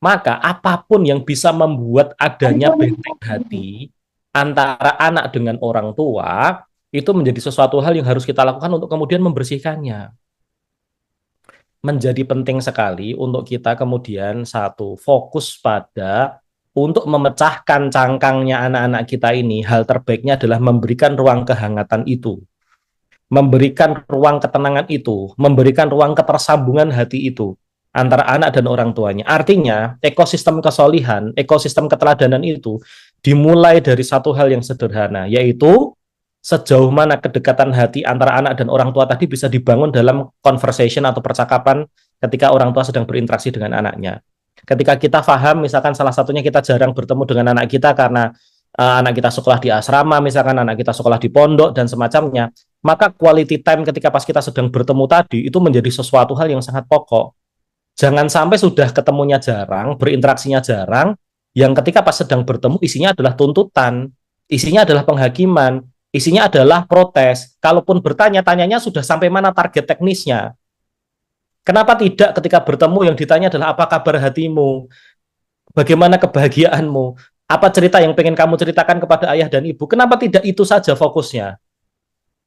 Maka apapun yang bisa membuat adanya benteng hati antara anak dengan orang tua, itu menjadi sesuatu hal yang harus kita lakukan untuk kemudian membersihkannya. Menjadi penting sekali untuk kita kemudian satu, fokus pada untuk memecahkan cangkangnya anak-anak kita ini. Hal terbaiknya adalah memberikan ruang kehangatan itu, memberikan ruang ketenangan itu, memberikan ruang ketersambungan hati itu antara anak dan orang tuanya. Artinya, ekosistem kesolihan, ekosistem keteladanan itu dimulai dari satu hal yang sederhana, yaitu sejauh mana kedekatan hati antara anak dan orang tua tadi bisa dibangun dalam conversation atau percakapan ketika orang tua sedang berinteraksi dengan anaknya. Ketika kita paham, misalkan salah satunya kita jarang bertemu dengan anak kita karena anak kita sekolah di asrama, misalkan anak kita sekolah di pondok dan semacamnya, maka quality time ketika pas kita sedang bertemu tadi itu menjadi sesuatu hal yang sangat pokok. Jangan sampai sudah ketemunya jarang, berinteraksinya jarang, yang ketika pas sedang bertemu isinya adalah tuntutan, isinya adalah penghakiman, isinya adalah protes. Kalaupun bertanya, tanyanya sudah sampai mana target teknisnya. Kenapa tidak ketika bertemu yang ditanya adalah apa kabar hatimu, bagaimana kebahagiaanmu, Apa cerita yang pengen kamu ceritakan kepada ayah dan ibu? Kenapa tidak itu saja fokusnya?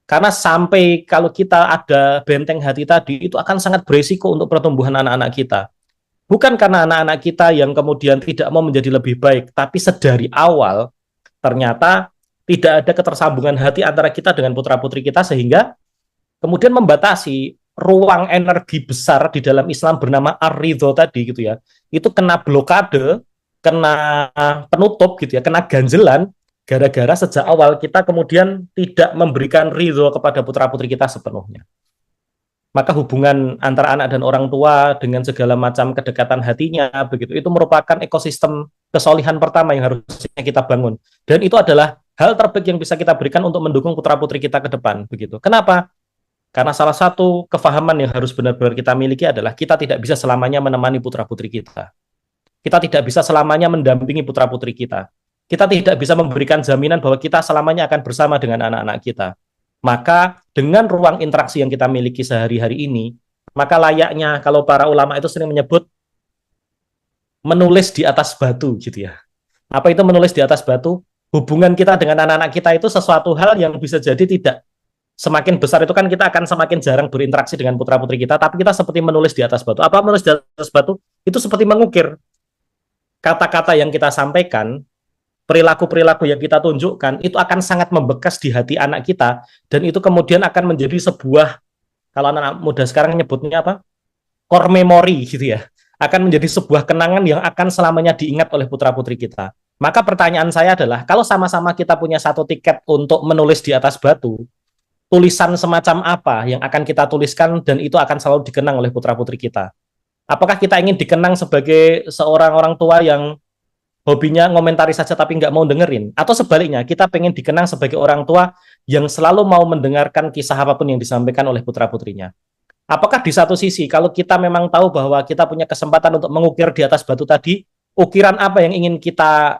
Karena sampai kalau kita ada benteng hati tadi, itu akan sangat beresiko untuk pertumbuhan anak-anak kita. Bukan karena anak-anak kita yang kemudian tidak mau menjadi lebih baik, tapi sedari awal ternyata tidak ada ketersambungan hati antara kita dengan putra-putri kita, sehingga kemudian membatasi ruang energi besar di dalam Islam bernama ar-ridho tadi gitu ya. Itu kena blokade, kena penutup gitu ya, kena ganjelan gara-gara sejak awal kita kemudian tidak memberikan ridho kepada putra-putri kita sepenuhnya. Maka hubungan antara anak dan orang tua dengan segala macam kedekatan hatinya begitu, itu merupakan ekosistem kesolihan pertama yang harusnya kita bangun, dan itu adalah hal terbaik yang bisa kita berikan untuk mendukung putra putri kita ke depan begitu. Kenapa? Karena salah satu kefahaman yang harus benar-benar kita miliki adalah kita tidak bisa selamanya menemani putra putri kita, kita tidak bisa selamanya mendampingi putra putri kita, kita tidak bisa memberikan jaminan bahwa kita selamanya akan bersama dengan anak-anak kita. Maka dengan ruang interaksi yang kita miliki sehari-hari ini, maka layaknya kalau para ulama itu sering menyebut menulis di atas batu gitu ya. Apa itu menulis di atas batu? Hubungan kita dengan anak-anak kita itu sesuatu hal yang bisa jadi tidak semakin besar itu kan kita akan semakin jarang berinteraksi dengan putra-putri kita, tapi kita seperti menulis di atas batu. Apa menulis di atas batu? Itu seperti mengukir. Kata-kata yang kita sampaikan, perilaku-perilaku yang kita tunjukkan itu akan sangat membekas di hati anak kita, dan itu kemudian akan menjadi sebuah, kalau anak muda sekarang nyebutnya apa? Core memory gitu ya. Akan menjadi sebuah kenangan yang akan selamanya diingat oleh putra-putri kita. Maka pertanyaan saya adalah, kalau sama-sama kita punya satu tiket untuk menulis di atas batu, tulisan semacam apa yang akan kita tuliskan dan itu akan selalu dikenang oleh putra-putri kita? Apakah kita ingin dikenang sebagai seorang orang tua yang hobinya ngomentari saja tapi nggak mau dengerin? Atau sebaliknya, kita pengen dikenang sebagai orang tua yang selalu mau mendengarkan kisah apapun yang disampaikan oleh putra-putrinya? Apakah di satu sisi, kalau kita memang tahu bahwa kita punya kesempatan untuk mengukir di atas batu tadi, ukiran apa yang ingin kita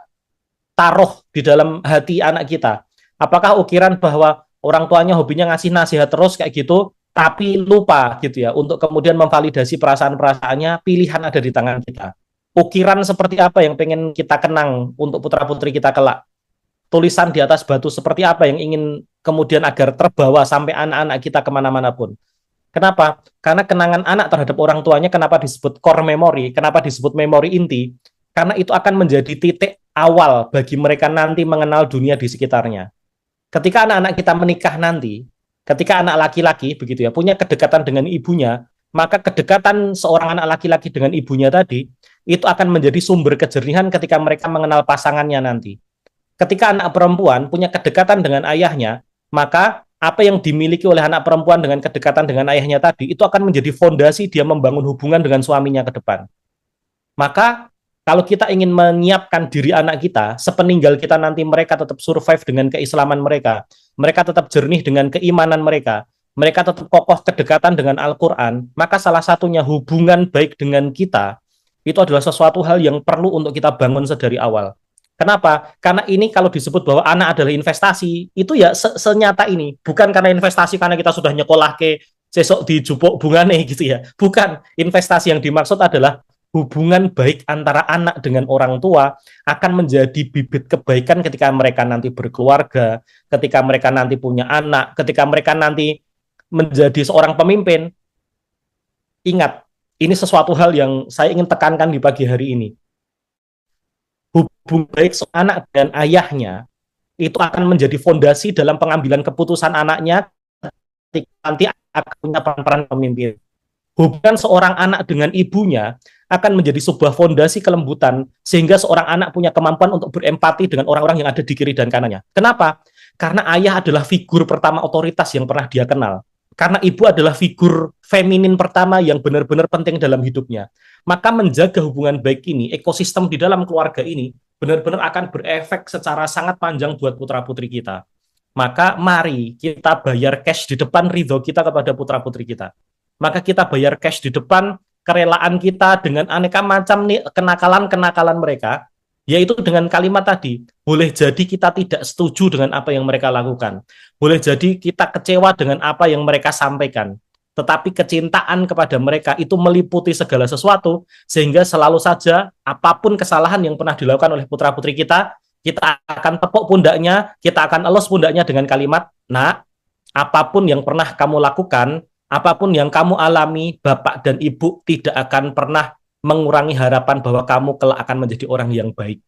taruh di dalam hati anak kita? Apakah ukiran bahwa orang tuanya hobinya ngasih nasihat terus kayak gitu, tapi lupa gitu ya, untuk kemudian memvalidasi perasaan-perasaannya, pilihan ada di tangan kita? Ukiran seperti apa yang pengen kita kenang untuk putra-putri kita kelak? Tulisan di atas batu seperti apa yang ingin kemudian agar terbawa sampai anak-anak kita kemana-mana pun? Kenapa? Karena kenangan anak terhadap orang tuanya kenapa disebut core memory, kenapa disebut memori inti? Karena itu akan menjadi titik awal bagi mereka nanti mengenal dunia di sekitarnya. Ketika anak-anak kita menikah nanti, ketika anak laki-laki begitu ya, punya kedekatan dengan ibunya, maka kedekatan seorang anak laki-laki dengan ibunya tadi, itu akan menjadi sumber kejernihan ketika mereka mengenal pasangannya nanti. Ketika anak perempuan punya kedekatan dengan ayahnya, maka apa yang dimiliki oleh anak perempuan dengan kedekatan dengan ayahnya tadi, itu akan menjadi fondasi dia membangun hubungan dengan suaminya ke depan. Maka kalau kita ingin menyiapkan diri anak kita, sepeninggal kita nanti mereka tetap survive dengan keislaman mereka, mereka tetap jernih dengan keimanan mereka tetap kokoh kedekatan dengan Al-Quran, maka salah satunya hubungan baik dengan kita, itu adalah sesuatu hal yang perlu untuk kita bangun sedari awal. Kenapa? Karena ini kalau disebut bahwa anak adalah investasi, itu ya senyata ini. Bukan karena investasi karena kita sudah nyekolah ke sesok di jupuk bungane gitu ya. Bukan. Investasi yang dimaksud adalah hubungan baik antara anak dengan orang tua akan menjadi bibit kebaikan ketika mereka nanti berkeluarga, ketika mereka nanti punya anak, ketika mereka nanti menjadi seorang pemimpin. Ingat, ini sesuatu hal yang saya ingin tekankan di pagi hari ini. Hubungan baik anak dan ayahnya itu akan menjadi fondasi dalam pengambilan keputusan anaknya ketika nanti akan punya peran pemimpin. Hubungan seorang anak dengan ibunya akan menjadi sebuah fondasi kelembutan sehingga seorang anak punya kemampuan untuk berempati dengan orang-orang yang ada di kiri dan kanannya. Kenapa? Karena ayah adalah figur pertama otoritas yang pernah dia kenal. Karena ibu adalah figur feminin pertama yang benar-benar penting dalam hidupnya. Maka menjaga hubungan baik ini, ekosistem di dalam keluarga ini, benar-benar akan berefek secara sangat panjang buat putra-putri kita. Maka mari kita bayar cash di depan ridho kita kepada putra-putri kita. Maka kita bayar cash di depan kerelaan kita dengan aneka macam nih kenakalan-kenakalan mereka, yaitu dengan kalimat tadi, boleh jadi kita tidak setuju dengan apa yang mereka lakukan, boleh jadi kita kecewa dengan apa yang mereka sampaikan, tetapi kecintaan kepada mereka itu meliputi segala sesuatu, sehingga selalu saja apapun kesalahan yang pernah dilakukan oleh putra-putri kita, Kita akan tepuk pundaknya, kita akan elus pundaknya dengan kalimat, "Nak, apapun yang pernah kamu lakukan, apapun yang kamu alami, bapak dan ibu tidak akan pernah mengurangi harapan bahwa kamu kelak akan menjadi orang yang baik."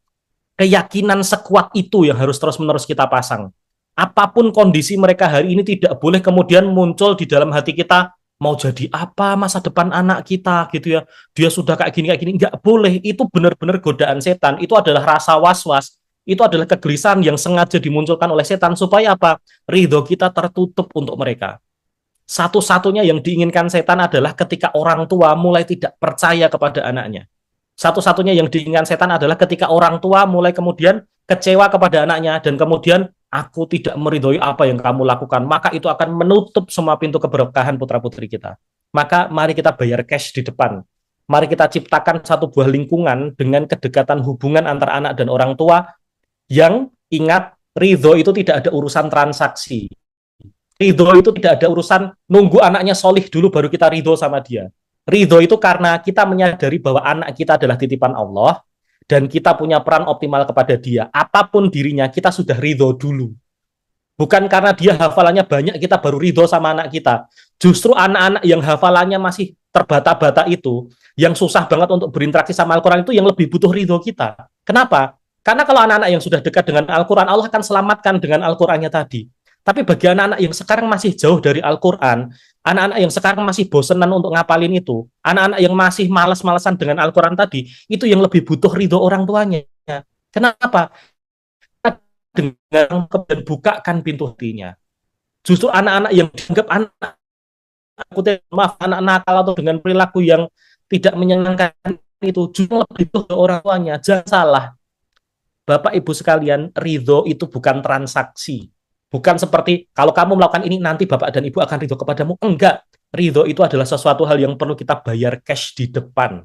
Keyakinan sekuat itu yang harus terus-menerus kita pasang. Apapun kondisi mereka hari ini, tidak boleh kemudian muncul di dalam hati kita, mau jadi apa masa depan anak kita gitu ya. Dia sudah kayak gini, nggak boleh. Itu benar-benar godaan setan. Itu adalah rasa was-was. Itu adalah kegelisahan yang sengaja dimunculkan oleh setan supaya apa? Ridho kita tertutup untuk mereka. Satu-satunya yang diinginkan setan adalah ketika orang tua mulai tidak percaya kepada anaknya. Satu-satunya yang diinginkan setan adalah ketika orang tua mulai kemudian kecewa kepada anaknya dan kemudian, aku tidak meridhoi apa yang kamu lakukan, maka itu akan menutup semua pintu keberkahan putra-putri kita. Maka mari kita bayar cash di depan. Mari kita ciptakan satu buah lingkungan dengan kedekatan hubungan antara anak dan orang tua yang ingat, ridho itu tidak ada urusan transaksi. Ridho itu tidak ada urusan nunggu anaknya solih dulu baru kita ridho sama dia. Ridho itu karena kita menyadari bahwa anak kita adalah titipan Allah dan kita punya peran optimal kepada dia. Apapun dirinya, kita sudah ridho dulu. Bukan karena dia hafalannya banyak, kita baru ridho sama anak kita. Justru anak-anak yang hafalannya masih terbata-bata itu, yang susah banget untuk berinteraksi sama Al-Quran itu yang lebih butuh ridho kita. Kenapa? Karena kalau anak-anak yang sudah dekat dengan Al-Quran, Allah akan selamatkan dengan Al-Qurannya tadi. Tapi bagi anak-anak yang sekarang masih jauh dari Al-Quran, anak-anak yang sekarang masih bosenan untuk ngapalin itu, anak-anak yang masih malas-malasan dengan Al-Quran tadi, itu yang lebih butuh ridho orang tuanya. Kenapa? Dengan kemudian bukakan pintu hatinya. Justru anak-anak yang dianggap anak nakal atau dengan perilaku yang tidak menyenangkan itu, justru lebih butuh orang tuanya. Jangan salah. Bapak Ibu sekalian, ridho itu bukan transaksi. Bukan seperti kalau kamu melakukan ini nanti Bapak dan Ibu akan ridho kepadamu. Enggak. Ridho itu adalah sesuatu hal yang perlu kita bayar cash di depan.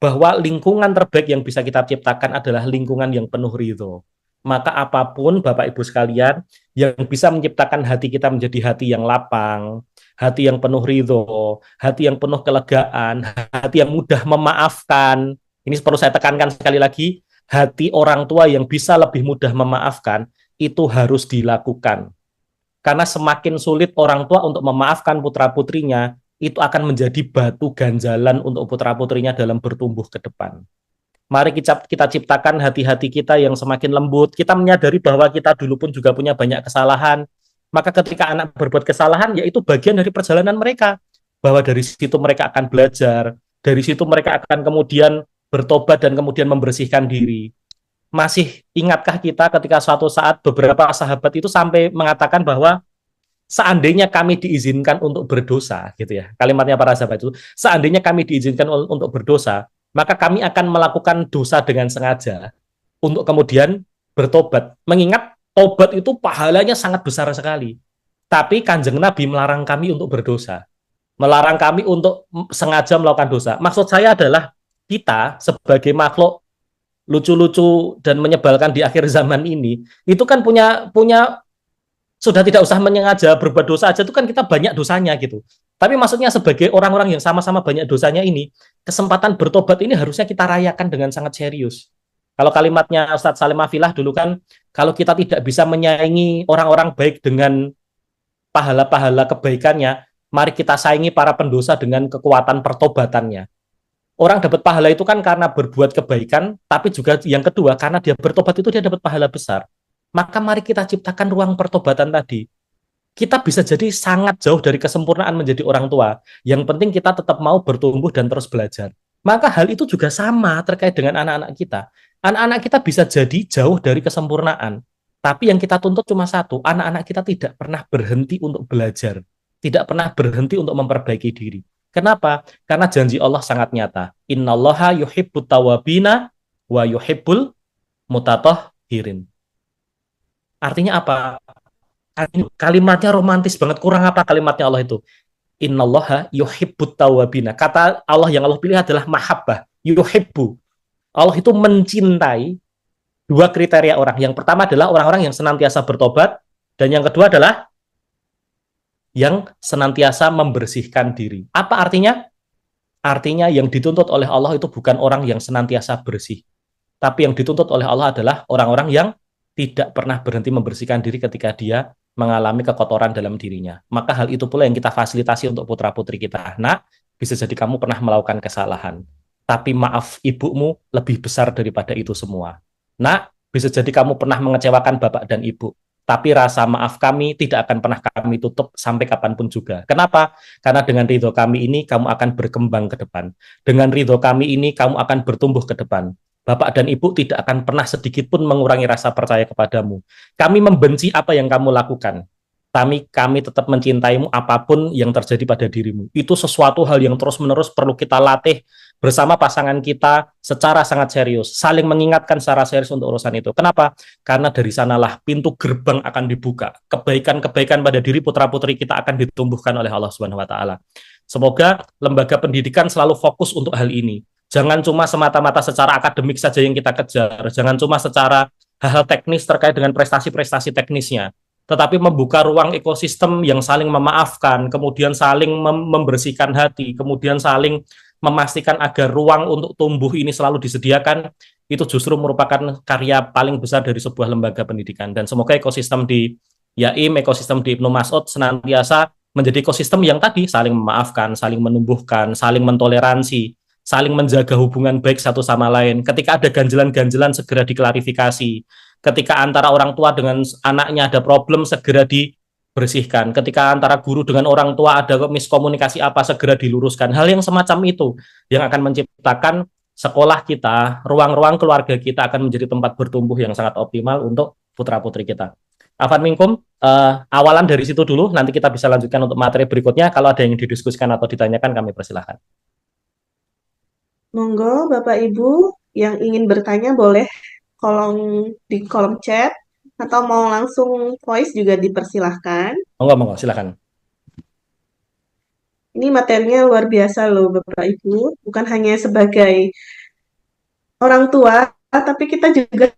Bahwa lingkungan terbaik yang bisa kita ciptakan adalah lingkungan yang penuh ridho. Maka apapun Bapak Ibu sekalian yang bisa menciptakan hati kita menjadi hati yang lapang, hati yang penuh ridho, hati yang penuh kelegaan, hati yang mudah memaafkan. Ini perlu saya tekankan sekali lagi, hati orang tua yang bisa lebih mudah memaafkan itu harus dilakukan. Karena semakin sulit orang tua untuk memaafkan putra-putrinya, itu akan menjadi batu ganjalan untuk putra-putrinya dalam bertumbuh ke depan. Mari kita ciptakan hati-hati kita yang semakin lembut. Kita menyadari bahwa kita dulu pun juga punya banyak kesalahan. Maka ketika anak berbuat kesalahan, ya itu bagian dari perjalanan mereka. Bahwa dari situ mereka akan belajar. Dari situ mereka akan kemudian bertobat dan kemudian membersihkan diri. Masih ingatkah kita ketika suatu saat beberapa sahabat itu sampai mengatakan bahwa seandainya kami diizinkan untuk berdosa, gitu ya. Kalimatnya para sahabat itu, seandainya kami diizinkan untuk berdosa, maka kami akan melakukan dosa dengan sengaja untuk kemudian bertobat. Mengingat tobat itu pahalanya sangat besar sekali. Tapi Kanjeng Nabi melarang kami untuk berdosa. Melarang kami untuk sengaja melakukan dosa. Maksud saya adalah kita sebagai makhluk lucu-lucu dan menyebalkan di akhir zaman ini, itu kan punya sudah tidak usah menyengaja berbuat dosa aja, itu kan kita banyak dosanya gitu. Tapi maksudnya sebagai orang-orang yang sama-sama banyak dosanya ini, kesempatan bertobat ini harusnya kita rayakan dengan sangat serius. Kalau kalimatnya Ustadz Salim Afilah dulu kan, kalau kita tidak bisa menyaingi orang-orang baik dengan pahala-pahala kebaikannya, mari kita saingi para pendosa dengan kekuatan pertobatannya. Orang dapat pahala itu kan karena berbuat kebaikan, tapi juga yang kedua, karena dia bertobat itu dia dapat pahala besar. Maka mari kita ciptakan ruang pertobatan tadi. Kita bisa jadi sangat jauh dari kesempurnaan menjadi orang tua. Yang penting kita tetap mau bertumbuh dan terus belajar. Maka hal itu juga sama terkait dengan anak-anak kita. Anak-anak kita bisa jadi jauh dari kesempurnaan. Tapi yang kita tuntut cuma satu, anak-anak kita tidak pernah berhenti untuk belajar. Tidak pernah berhenti untuk memperbaiki diri. Kenapa? Karena janji Allah sangat nyata. Innallaha yuhibbut tawabina wa yuhibbul mutatahhirin. Artinya apa? Kalimatnya romantis banget. Kurang apa kalimatnya Allah itu? Innallaha yuhibbut tawabina. Kata Allah yang Allah pilih adalah mahabbah. Yuhibbu. Allah itu mencintai dua kriteria orang. Yang pertama adalah orang-orang yang senantiasa bertobat. Dan yang kedua adalah yang senantiasa membersihkan diri. Apa artinya? Artinya yang dituntut oleh Allah itu bukan orang yang senantiasa bersih. Tapi yang dituntut oleh Allah adalah orang-orang yang tidak pernah berhenti membersihkan diri ketika dia mengalami kekotoran dalam dirinya. Maka hal itu pula yang kita fasilitasi untuk putra-putri kita. Nah, bisa jadi kamu pernah melakukan kesalahan, tapi maaf ibumu lebih besar daripada itu semua. Nah, bisa jadi kamu pernah mengecewakan bapak dan ibu, tapi rasa maaf kami tidak akan pernah kami tutup sampai kapanpun juga. Kenapa? Karena dengan ridho kami ini, kamu akan berkembang ke depan. Dengan ridho kami ini, kamu akan bertumbuh ke depan. Bapak dan ibu tidak akan pernah sedikit pun mengurangi rasa percaya kepadamu. Kami membenci apa yang kamu lakukan. Kami tetap mencintaimu apapun yang terjadi pada dirimu. Itu sesuatu hal yang terus-menerus perlu kita latih bersama pasangan kita secara sangat serius. Saling mengingatkan secara serius untuk urusan itu. Kenapa? Karena dari sanalah pintu gerbang akan dibuka. Kebaikan-kebaikan pada diri putra-putri kita akan ditumbuhkan oleh Allah Subhanahu wa taala. Semoga lembaga pendidikan selalu fokus untuk hal ini. Jangan cuma semata-mata secara akademik saja yang kita kejar. Jangan cuma secara hal-hal teknis terkait dengan prestasi-prestasi teknisnya. Tetapi membuka ruang ekosistem yang saling memaafkan, kemudian saling membersihkan hati, kemudian saling memastikan agar ruang untuk tumbuh ini selalu disediakan, itu justru merupakan karya paling besar dari sebuah lembaga pendidikan. Dan semoga ekosistem di Yaim, ekosistem di Ibnu Mas'ud senantiasa menjadi ekosistem yang tadi saling memaafkan, saling menumbuhkan, saling mentoleransi, saling menjaga hubungan baik satu sama lain. Ketika ada ganjelan-ganjelan segera diklarifikasi. Ketika antara orang tua dengan anaknya ada problem segera dibersihkan. Ketika antara guru dengan orang tua ada miskomunikasi apa segera diluruskan. Hal yang semacam itu yang akan menciptakan sekolah kita, ruang-ruang keluarga kita akan menjadi tempat bertumbuh yang sangat optimal untuk putra-putri kita. Afan minkum, awalan dari situ dulu, nanti kita bisa lanjutkan untuk materi berikutnya. Kalau ada yang didiskusikan atau ditanyakan, kami persilahkan. Monggo Bapak Ibu yang ingin bertanya boleh di kolom chat atau mau langsung voice juga dipersilahkan. Monggo, silakan. Ini materinya luar biasa loh Bapak Ibu, bukan hanya sebagai orang tua, tapi kita juga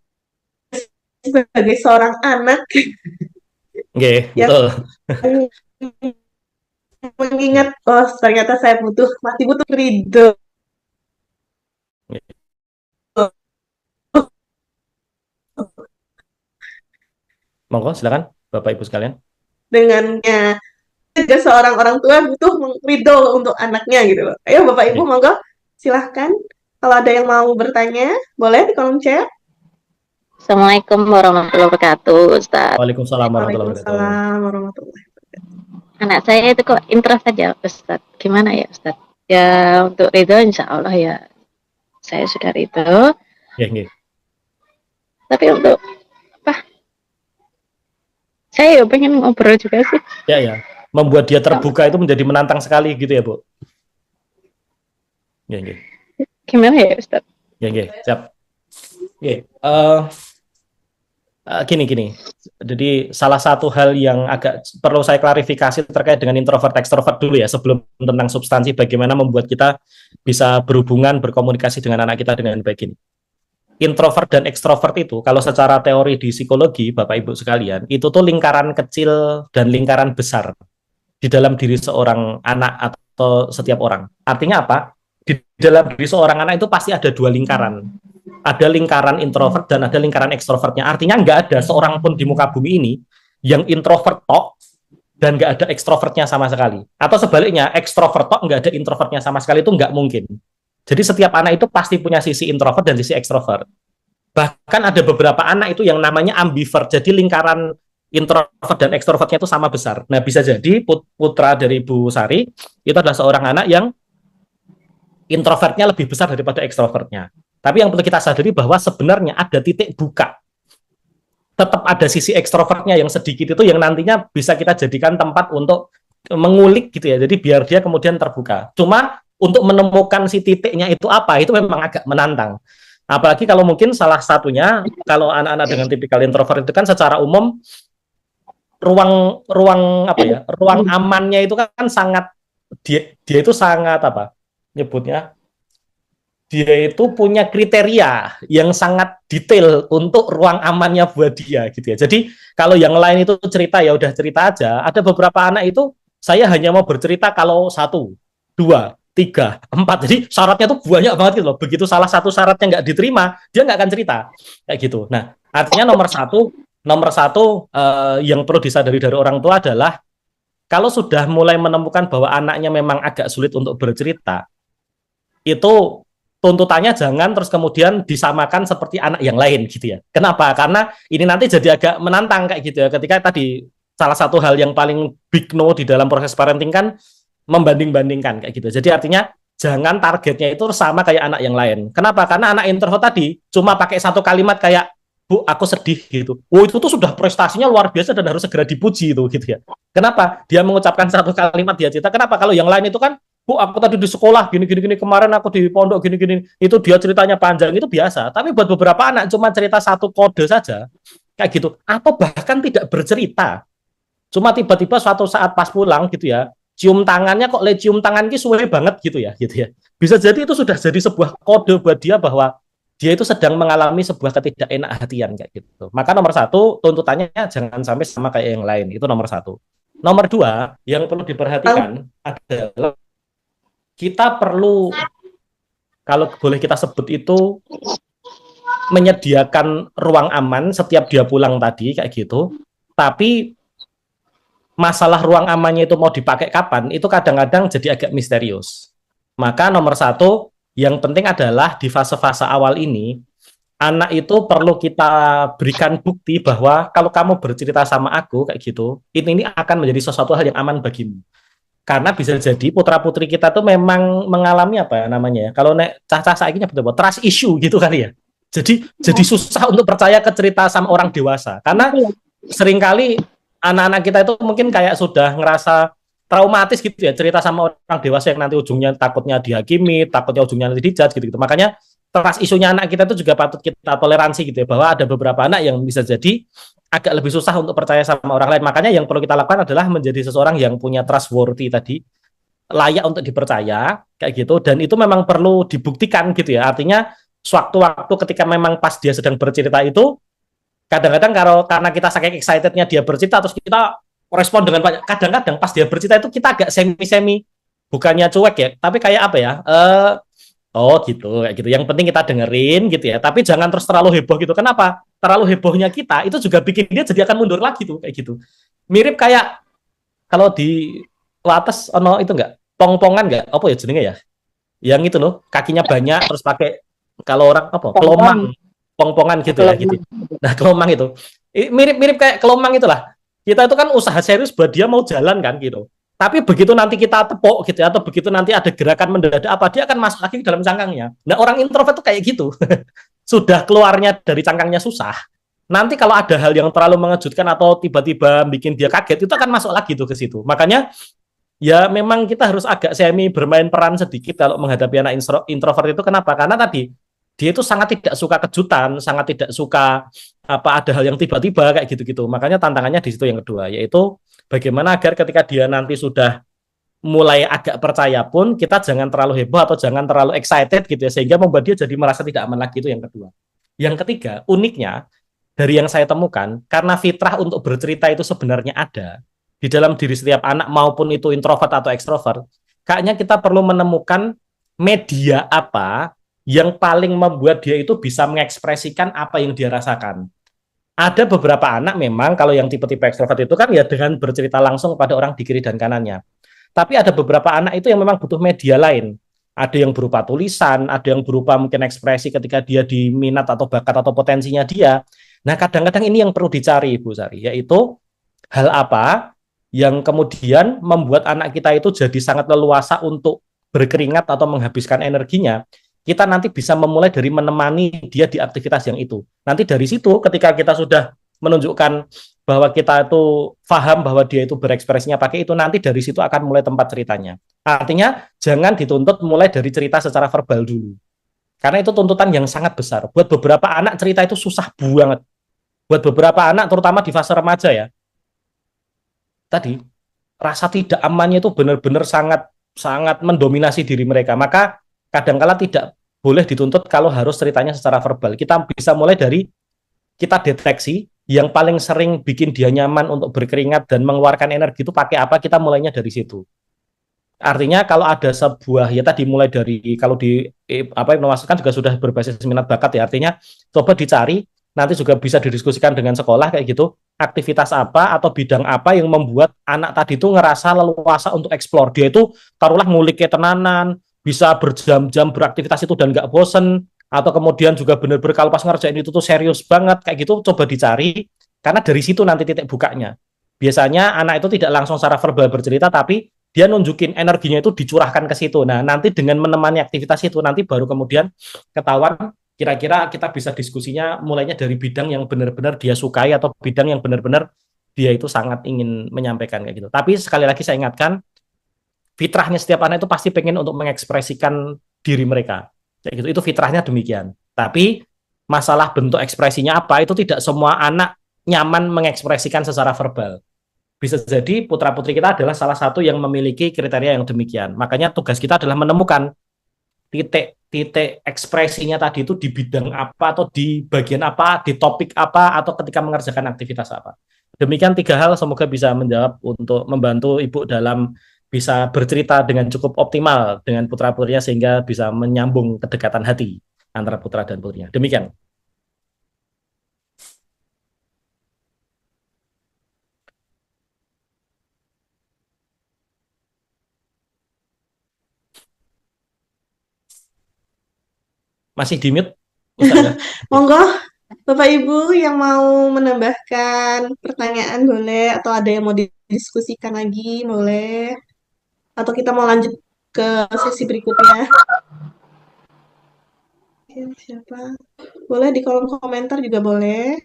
sebagai seorang anak Oke, yang betul. mengingat, oh ternyata saya masih butuh ridho. Monggo, silakan Bapak Ibu sekalian. Dengannya juga seorang orang tua butuh ridho untuk anaknya gitu loh. Ayo Bapak Ibu, monggo silahkan. Kalau ada yang mau bertanya, boleh di kolom chat. Assalamualaikum warahmatullahi wabarakatuh, Ustaz. Waalaikumsalam warahmatullahi wabarakatuh. Waalaikumsalam warahmatullahi wabarakatuh. Anak saya itu kok introvert ya, Ustaz. Gimana ya, Ustaz? Ya, untuk ridho insya Allah ya, saya sudah ridho. Ya. Tapi untuk apa? Saya pengen ngobrol juga sih. Ya. Membuat dia terbuka itu menjadi menantang sekali gitu ya, Bu. Ya. Gimana ya, Ustaz? Ya, siap. Oke, gini. Jadi salah satu hal yang agak perlu saya klarifikasi terkait dengan introvert extrovert dulu ya, sebelum tentang substansi bagaimana membuat kita bisa berhubungan, berkomunikasi dengan anak kita dengan baik ini. Introvert dan ekstrovert itu, kalau secara teori di psikologi, Bapak Ibu sekalian, itu tuh lingkaran kecil dan lingkaran besar di dalam diri seorang anak atau setiap orang. Artinya apa? Di dalam diri seorang anak itu pasti ada dua lingkaran. Ada lingkaran introvert dan ada lingkaran ekstrovertnya. Artinya nggak ada seorang pun di muka bumi ini yang introvert tok dan nggak ada ekstrovertnya sama sekali. Atau sebaliknya, ekstrovert tok nggak ada introvertnya sama sekali, itu nggak mungkin. Jadi setiap anak itu pasti punya sisi introvert dan sisi ekstrovert. Bahkan ada beberapa anak itu yang namanya ambivert. Jadi lingkaran introvert dan ekstrovertnya itu sama besar. Nah, bisa jadi putra dari Ibu Sari itu adalah seorang anak yang introvertnya lebih besar daripada ekstrovertnya. Tapi yang perlu kita sadari bahwa sebenarnya ada titik buka. Tetap ada sisi ekstrovertnya yang sedikit itu yang nantinya bisa kita jadikan tempat untuk mengulik gitu ya. Jadi biar dia kemudian terbuka. Cuma untuk menemukan si titiknya itu apa, itu memang agak menantang. Apalagi kalau mungkin salah satunya, kalau anak-anak dengan tipikal introvert itu kan secara umum ruang amannya itu kan sangat dia itu sangat apa? Nyebutnya dia itu punya kriteria yang sangat detail untuk ruang amannya buat dia gitu ya. Jadi kalau yang lain itu cerita ya udah cerita aja. Ada beberapa anak itu saya hanya mau bercerita kalau 1, 2, 3, 4. Jadi syaratnya tuh banyak banget gitu loh. Begitu salah satu syaratnya nggak diterima, dia nggak akan cerita kayak gitu. Nah, artinya nomor satu yang perlu disadari dari orang tua adalah kalau sudah mulai menemukan bahwa anaknya memang agak sulit untuk bercerita, itu tuntutannya jangan terus kemudian disamakan seperti anak yang lain gitu ya. Kenapa? Karena ini nanti jadi agak menantang kayak gitu ya. Ketika tadi salah satu hal yang paling big no di dalam proses parenting kan membanding-bandingkan kayak gitu. Jadi artinya jangan targetnya itu sama kayak anak yang lain. Kenapa? Karena anak introvert tadi cuma pakai satu kalimat kayak Bu, aku sedih gitu. Oh, itu tuh sudah prestasinya luar biasa dan harus segera dipuji itu gitu ya. Kenapa? Dia mengucapkan satu kalimat dia cerita. Kenapa? Kalau yang lain itu kan, Bu, aku tadi di sekolah gini kemarin aku di pondok gini. Itu dia ceritanya panjang itu biasa. Tapi buat beberapa anak cuma cerita satu kode saja kayak gitu atau bahkan tidak bercerita. Cuma tiba-tiba suatu saat pas pulang gitu ya, cium tangannya kok cium tangan ki suwe banget gitu ya. Bisa jadi itu sudah jadi sebuah kode buat dia bahwa dia itu sedang mengalami sebuah ketidakenakhatian kayak gitu. Maka nomor satu tuntutannya jangan sampai sama kayak yang lain. Itu nomor satu. Nomor dua yang perlu diperhatikan adalah kita perlu, kalau boleh kita sebut itu, menyediakan ruang aman setiap dia pulang tadi kayak gitu. Tapi masalah ruang amannya itu mau dipakai kapan itu kadang-kadang jadi agak misterius. Maka nomor satu yang penting adalah di fase-fase awal ini, anak itu perlu kita berikan bukti bahwa kalau kamu bercerita sama aku kayak gitu, ini akan menjadi sesuatu hal yang aman bagimu. Karena bisa jadi putra-putri kita tuh memang mengalami apa ya namanya ya, kalau nek cah-cah saiki betul trust issue gitu kali ya. Jadi susah untuk percaya ke cerita sama orang dewasa. Karena seringkali anak-anak kita itu mungkin kayak sudah ngerasa traumatis gitu ya cerita sama orang dewasa yang nanti ujungnya takutnya dihakimi, takutnya ujungnya nanti dijudge gitu. Makanya trust isunya anak kita itu juga patut kita toleransi gitu ya, bahwa ada beberapa anak yang bisa jadi agak lebih susah untuk percaya sama orang lain. Makanya yang perlu kita lakukan adalah menjadi seseorang yang punya trustworthy tadi, layak untuk dipercaya kayak gitu, dan itu memang perlu dibuktikan gitu ya. Artinya sewaktu-waktu ketika memang pas dia sedang bercerita itu, kadang-kadang karena kita saking excitednya dia bercerita terus kita respon dengan banyak. Kadang-kadang pas dia bercerita itu kita agak semi-semi, bukannya cuek ya, tapi kayak apa ya? Oh gitu, kayak gitu. Yang penting kita dengerin gitu ya. Tapi jangan terus terlalu heboh gitu. Kenapa? Terlalu hebohnya kita itu juga bikin dia jadi akan mundur lagi tuh kayak gitu. Mirip kayak kalau di atas ono itu enggak? Pong-pongan enggak? Apa ya jenenge ya? Yang itu loh, kakinya banyak terus pakai kalau orang apa? Kelomang. Pong-pongan gitu ya gitu. Nah, kelomang itu mirip-mirip kayak kelomang itulah. Kita itu kan usaha serius buat dia mau jalan kan gitu. Tapi begitu nanti kita tepuk gitu ya, atau begitu nanti ada gerakan mendadak apa, dia akan masuk lagi ke dalam cangkangnya. Nah, orang introvert itu kayak gitu. Sudah keluarnya dari cangkangnya susah. Nanti kalau ada hal yang terlalu mengejutkan atau tiba-tiba bikin dia kaget, itu akan masuk lagi tuh ke situ. Makanya ya memang kita harus agak semi bermain peran sedikit kalau menghadapi anak introvert itu. Kenapa? Karena tadi dia itu sangat tidak suka kejutan, sangat tidak suka ada hal yang tiba-tiba kayak gitu-gitu. Makanya tantangannya di situ yang kedua, yaitu bagaimana agar ketika dia nanti sudah mulai agak percaya pun kita jangan terlalu heboh atau jangan terlalu excited gitu ya, sehingga membuat dia jadi merasa tidak aman lagi. Itu yang kedua. Yang ketiga, uniknya dari yang saya temukan, karena fitrah untuk bercerita itu sebenarnya ada di dalam diri setiap anak maupun itu introvert atau ekstrovert, kayaknya kita perlu menemukan media apa yang paling membuat dia itu bisa mengekspresikan apa yang dia rasakan. Ada beberapa anak memang kalau yang tipe-tipe ekstrovert itu kan ya dengan bercerita langsung pada orang di kiri dan kanannya. Tapi ada beberapa anak itu yang memang butuh media lain. Ada yang berupa tulisan, ada yang berupa mungkin ekspresi ketika dia diminat atau bakat atau potensinya dia. Nah, kadang-kadang ini yang perlu dicari, Bu Sari, yaitu hal apa yang kemudian membuat anak kita itu jadi sangat leluasa untuk berkeringat atau menghabiskan energinya. Kita nanti bisa memulai dari menemani dia di aktivitas yang itu. Nanti dari situ ketika kita sudah menunjukkan bahwa kita itu paham bahwa dia itu berekspresinya pakai itu, nanti dari situ akan mulai tempat ceritanya. Artinya jangan dituntut mulai dari cerita secara verbal dulu. Karena itu tuntutan yang sangat besar. Buat beberapa anak cerita itu susah banget. Buat beberapa anak terutama di fase remaja ya. Tadi rasa tidak amannya itu benar-benar sangat mendominasi diri mereka. Maka kadang-kala tidak boleh dituntut kalau harus ceritanya secara verbal. Kita bisa mulai dari kita deteksi yang paling sering bikin dia nyaman untuk berkeringat dan mengeluarkan energi itu pakai apa, kita mulainya dari situ. Artinya kalau ada sebuah ya tadi mulai dari kalau di apa yang memasukkan juga sudah berbasis minat bakat ya. Artinya coba dicari nanti juga bisa didiskusikan dengan sekolah kayak gitu. Aktivitas apa atau bidang apa yang membuat anak tadi itu ngerasa leluasa untuk eksplor. Dia itu taruhlah ngulik ketenanan, bisa berjam-jam beraktivitas itu dan nggak bosen. Atau kemudian juga benar-benar kalau pas ngerjain itu tuh serius banget kayak gitu coba dicari. Karena dari situ nanti titik bukanya. Biasanya anak itu tidak langsung secara verbal bercerita tapi dia nunjukin energinya itu dicurahkan ke situ. Nah, nanti dengan menemani aktivitas itu nanti baru kemudian ketahuan kira-kira kita bisa diskusinya mulainya dari bidang yang benar-benar dia sukai atau bidang yang benar-benar dia itu sangat ingin menyampaikan kayak gitu. Tapi sekali lagi saya ingatkan, fitrahnya setiap anak itu pasti pengen untuk mengekspresikan diri mereka. Kayak gitu. Itu fitrahnya demikian. Tapi masalah bentuk ekspresinya apa itu tidak semua anak nyaman mengekspresikan secara verbal. Bisa jadi putra-putri kita adalah salah satu yang memiliki kriteria yang demikian. Makanya tugas kita adalah menemukan titik ekspresinya tadi itu di bidang apa atau di bagian apa, di topik apa, atau ketika mengerjakan aktivitas apa. Demikian 3 hal semoga bisa menjawab untuk membantu Ibu dalam bisa bercerita dengan cukup optimal dengan putra-putrinya sehingga bisa menyambung kedekatan hati antara putra dan putrinya. Demikian. Masih di mute, Ustazah? Monggo, Bapak Ibu yang mau menambahkan pertanyaan boleh, atau ada yang mau didiskusikan lagi boleh, atau kita mau lanjut ke sesi berikutnya. Oke, siapa? Boleh di kolom komentar juga boleh.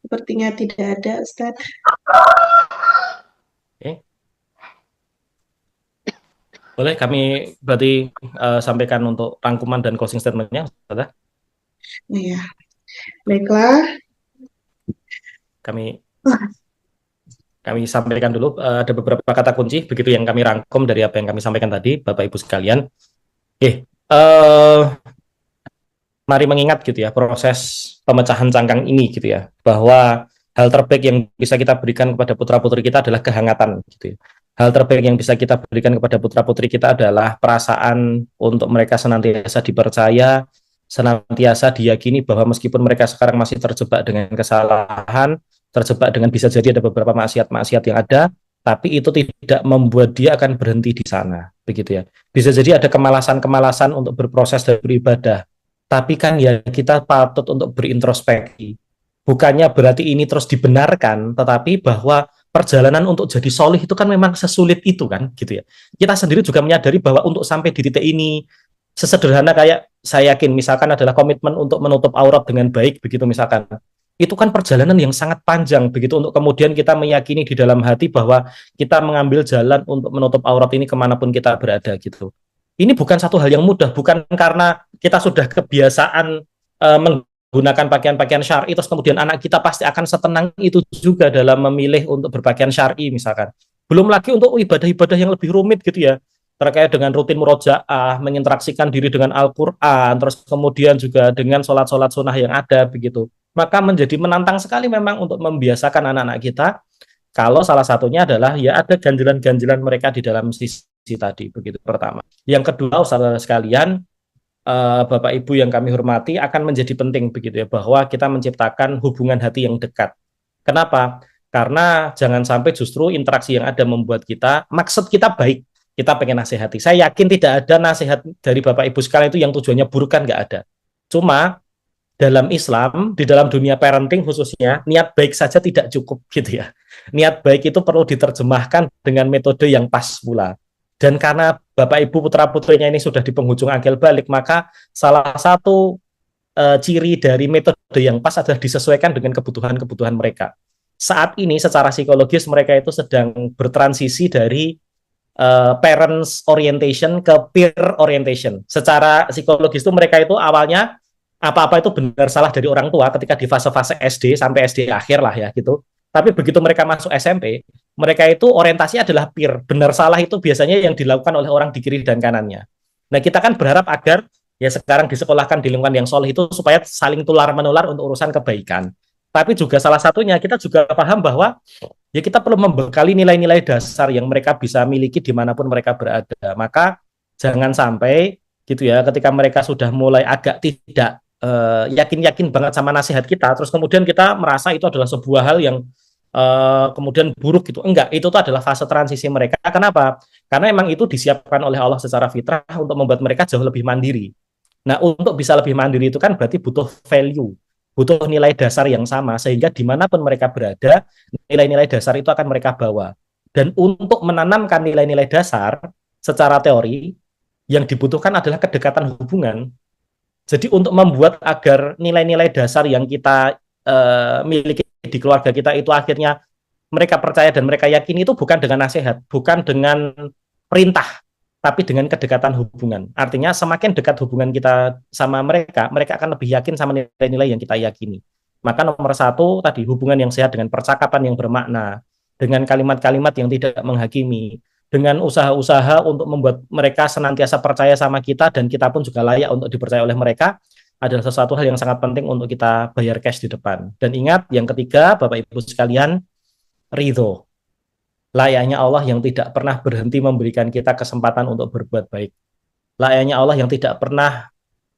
Sepertinya tidak ada, Ustadz. Oke. Boleh kami berarti sampaikan untuk rangkuman dan closing statement-nya, Ustazah? Iya, baiklah. Kami sampaikan dulu ada beberapa kata kunci begitu yang kami rangkum dari apa yang kami sampaikan tadi, Bapak Ibu sekalian. Mari mengingat gitu ya proses pemecahan cangkang ini gitu ya, bahwa hal terbaik yang bisa kita berikan kepada putra-putri kita adalah kehangatan gitu ya. Hal terbaik yang bisa kita berikan kepada putra-putri kita adalah perasaan untuk mereka senantiasa dipercaya, senantiasa diyakini bahwa meskipun mereka sekarang masih terjebak dengan kesalahan, terjebak dengan bisa jadi ada beberapa maksiat-maksiat yang ada, tapi itu tidak membuat dia akan berhenti di sana, begitu ya. Bisa jadi ada kemalasan-kemalasan untuk berproses dan beribadah, tapi kan ya kita patut untuk berintrospeksi. Bukannya berarti ini terus dibenarkan, tetapi bahwa perjalanan untuk jadi solih itu kan memang sesulit itu kan, gitu ya. Kita sendiri juga menyadari bahwa untuk sampai di titik ini, sesederhana kayak saya yakin misalkan adalah komitmen untuk menutup aurat dengan baik, begitu misalkan. Itu kan perjalanan yang sangat panjang, begitu untuk kemudian kita meyakini di dalam hati bahwa kita mengambil jalan untuk menutup aurat ini kemanapun kita berada, gitu. Ini bukan satu hal yang mudah, bukan karena kita sudah kebiasaan menggunakan pakaian-pakaian syar'i, terus kemudian anak kita pasti akan setenang itu juga dalam memilih untuk berpakaian syar'i misalkan. Belum lagi untuk ibadah-ibadah yang lebih rumit gitu ya, terkait dengan rutin murojaah, menginteraksikan diri dengan Al-Quran, terus kemudian juga dengan sholat-sholat sunnah yang ada begitu. Maka menjadi menantang sekali memang untuk membiasakan anak-anak kita, kalau salah satunya adalah ya ada ganjilan-ganjilan mereka di dalam sisi tadi, begitu pertama. Yang kedua, saudara sekalian, Bapak Ibu yang kami hormati, akan menjadi penting begitu ya, bahwa kita menciptakan hubungan hati yang dekat. Kenapa? Karena jangan sampai justru interaksi yang ada membuat kita, maksud kita baik, kita pengen nasihati. Saya yakin tidak ada nasihat dari Bapak Ibu sekalian itu yang tujuannya buruk, kan nggak ada. Cuma dalam Islam, di dalam dunia parenting khususnya, niat baik saja tidak cukup gitu ya. Niat baik itu perlu diterjemahkan dengan metode yang pas pula. Dan karena Bapak Ibu putra-putrinya ini sudah di penghujung akil balik, maka salah satu ciri dari metode yang pas adalah disesuaikan dengan kebutuhan-kebutuhan mereka. Saat ini secara psikologis mereka itu sedang bertransisi dari parents orientation ke peer orientation. Secara psikologis itu mereka itu awalnya apa-apa itu benar salah dari orang tua ketika di fase-fase SD sampai SD akhir lah ya gitu. Tapi begitu mereka masuk SMP, mereka itu orientasi adalah peer. Benar salah itu biasanya yang dilakukan oleh orang di kiri dan kanannya. Nah, kita kan berharap agar Ya sekarang disekolahkan di lingkungan yang soleh itu supaya saling tular menular untuk urusan kebaikan. Tapi juga salah satunya kita juga paham bahwa ya kita perlu membekali nilai-nilai dasar yang mereka bisa miliki dimanapun mereka berada. Maka jangan sampai gitu ya, ketika mereka sudah mulai agak tidak yakin-yakin banget sama nasihat kita, terus kemudian kita merasa itu adalah sebuah hal yang kemudian buruk gitu. Enggak, itu tuh adalah fase transisi mereka. Kenapa? Karena emang itu disiapkan oleh Allah secara fitrah untuk membuat mereka jauh lebih mandiri. Nah, untuk bisa lebih mandiri itu kan berarti butuh value, butuh nilai dasar yang sama, sehingga dimanapun mereka berada, nilai-nilai dasar itu akan mereka bawa. Dan untuk menanamkan nilai-nilai dasar secara teori, yang dibutuhkan adalah kedekatan hubungan. Jadi untuk membuat agar nilai-nilai dasar yang kita miliki di keluarga kita itu akhirnya mereka percaya dan mereka yakini itu bukan dengan nasihat, bukan dengan perintah, tapi dengan kedekatan hubungan. Artinya semakin dekat hubungan kita sama mereka, mereka akan lebih yakin sama nilai-nilai yang kita yakini. Maka nomor satu tadi hubungan yang sehat dengan percakapan yang bermakna, dengan kalimat-kalimat yang tidak menghakimi, dengan usaha-usaha untuk membuat mereka senantiasa percaya sama kita dan kita pun juga layak untuk dipercaya oleh mereka adalah sesuatu hal yang sangat penting untuk kita bayar cash di depan. Dan ingat, yang ketiga, Bapak Ibu sekalian, ridho. Layaknya Allah yang tidak pernah berhenti memberikan kita kesempatan untuk berbuat baik. Layaknya Allah yang tidak pernah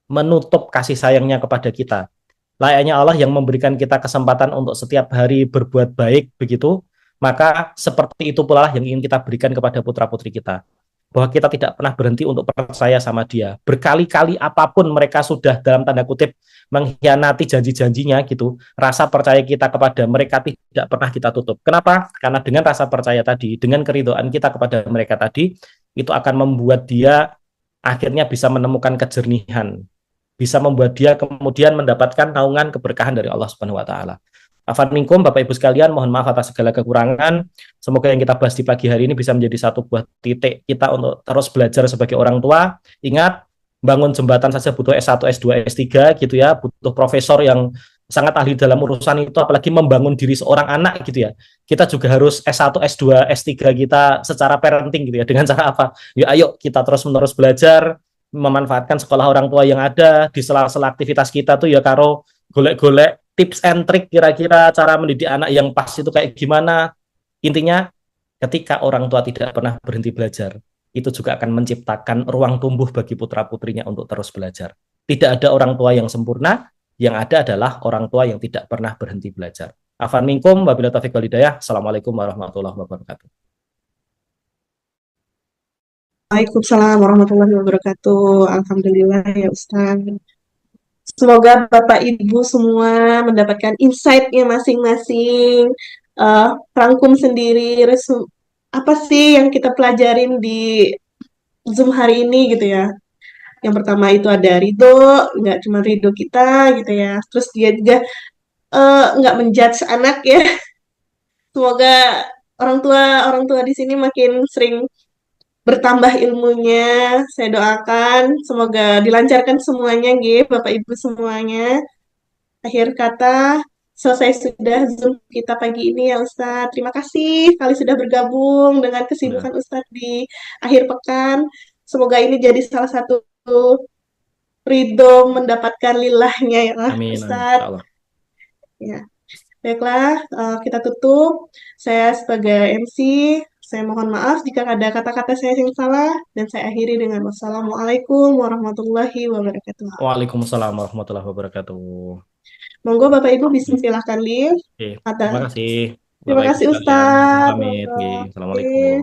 menutup kasih sayangnya kepada kita. Layaknya Allah yang memberikan kita kesempatan untuk setiap hari berbuat baik, begitu, maka seperti itu pula yang ingin kita berikan kepada putra-putri kita. Bahwa kita tidak pernah berhenti untuk percaya sama dia. Berkali-kali apapun mereka sudah dalam tanda kutip mengkhianati janji-janjinya gitu, rasa percaya kita kepada mereka tidak pernah kita tutup. Kenapa? Karena dengan rasa percaya tadi, dengan keridhaan kita kepada mereka tadi, itu akan membuat dia akhirnya bisa menemukan kejernihan, bisa membuat dia kemudian mendapatkan naungan keberkahan dari Allah Subhanahu wa taala. Afan minkum, Bapak Ibu sekalian, mohon maaf atas segala kekurangan. Semoga yang kita bahas di pagi hari ini bisa menjadi satu buah titik kita untuk terus belajar sebagai orang tua. Ingat, bangun jembatan saja butuh S1, S2, S3 gitu ya, butuh profesor yang sangat ahli dalam urusan itu, apalagi membangun diri seorang anak gitu ya. Kita juga harus S1, S2, S3 kita secara parenting gitu ya. Dengan cara apa? Ya ayo kita terus-menerus belajar, memanfaatkan sekolah orang tua yang ada di sela-sela aktivitas kita tuh ya karo golek-golek tips and trick kira-kira cara mendidik anak yang pas itu kayak gimana. Intinya ketika orang tua tidak pernah berhenti belajar, itu juga akan menciptakan ruang tumbuh bagi putra-putrinya untuk terus belajar. Tidak ada orang tua yang sempurna, yang ada adalah orang tua yang tidak pernah berhenti belajar. Afan minkum, wabillahi taufiq wal hidayah. Assalamualaikum warahmatullahi wabarakatuh. Waalaikumsalam warahmatullahi wabarakatuh. Alhamdulillah ya Ustaz. Semoga Bapak Ibu semua mendapatkan insight-nya masing-masing, rangkum sendiri, apa sih yang kita pelajarin di Zoom hari ini gitu ya. Yang pertama itu ada ridho, nggak cuma ridho kita gitu ya. Terus dia juga nggak menjudge anak ya. Semoga orang tua di sini makin sering bertambah ilmunya. Saya doakan semoga dilancarkan semuanya, gitu, Bapak Ibu semuanya. Akhir kata, selesai sudah Zoom kita pagi ini ya Ustadz. Terima kasih kali sudah bergabung dengan kesibukan Ustadz di akhir pekan. Semoga ini jadi salah satu ridho mendapatkan lillahnya ya Amin, Ustadz. Allah. Ya. Baiklah, kita tutup. Saya sebagai MC, saya mohon maaf jika ada kata-kata saya yang salah, dan saya akhiri dengan wassalamualaikum warahmatullahi wabarakatuh. Waalaikumsalam warahmatullahi wabarakatuh. Monggo Bapak Ibu bisa silahkan live. Oke, terima kasih. Terima Bapak Ibu kasih sekalian. Ustadz. Pamit. Assalamualaikum.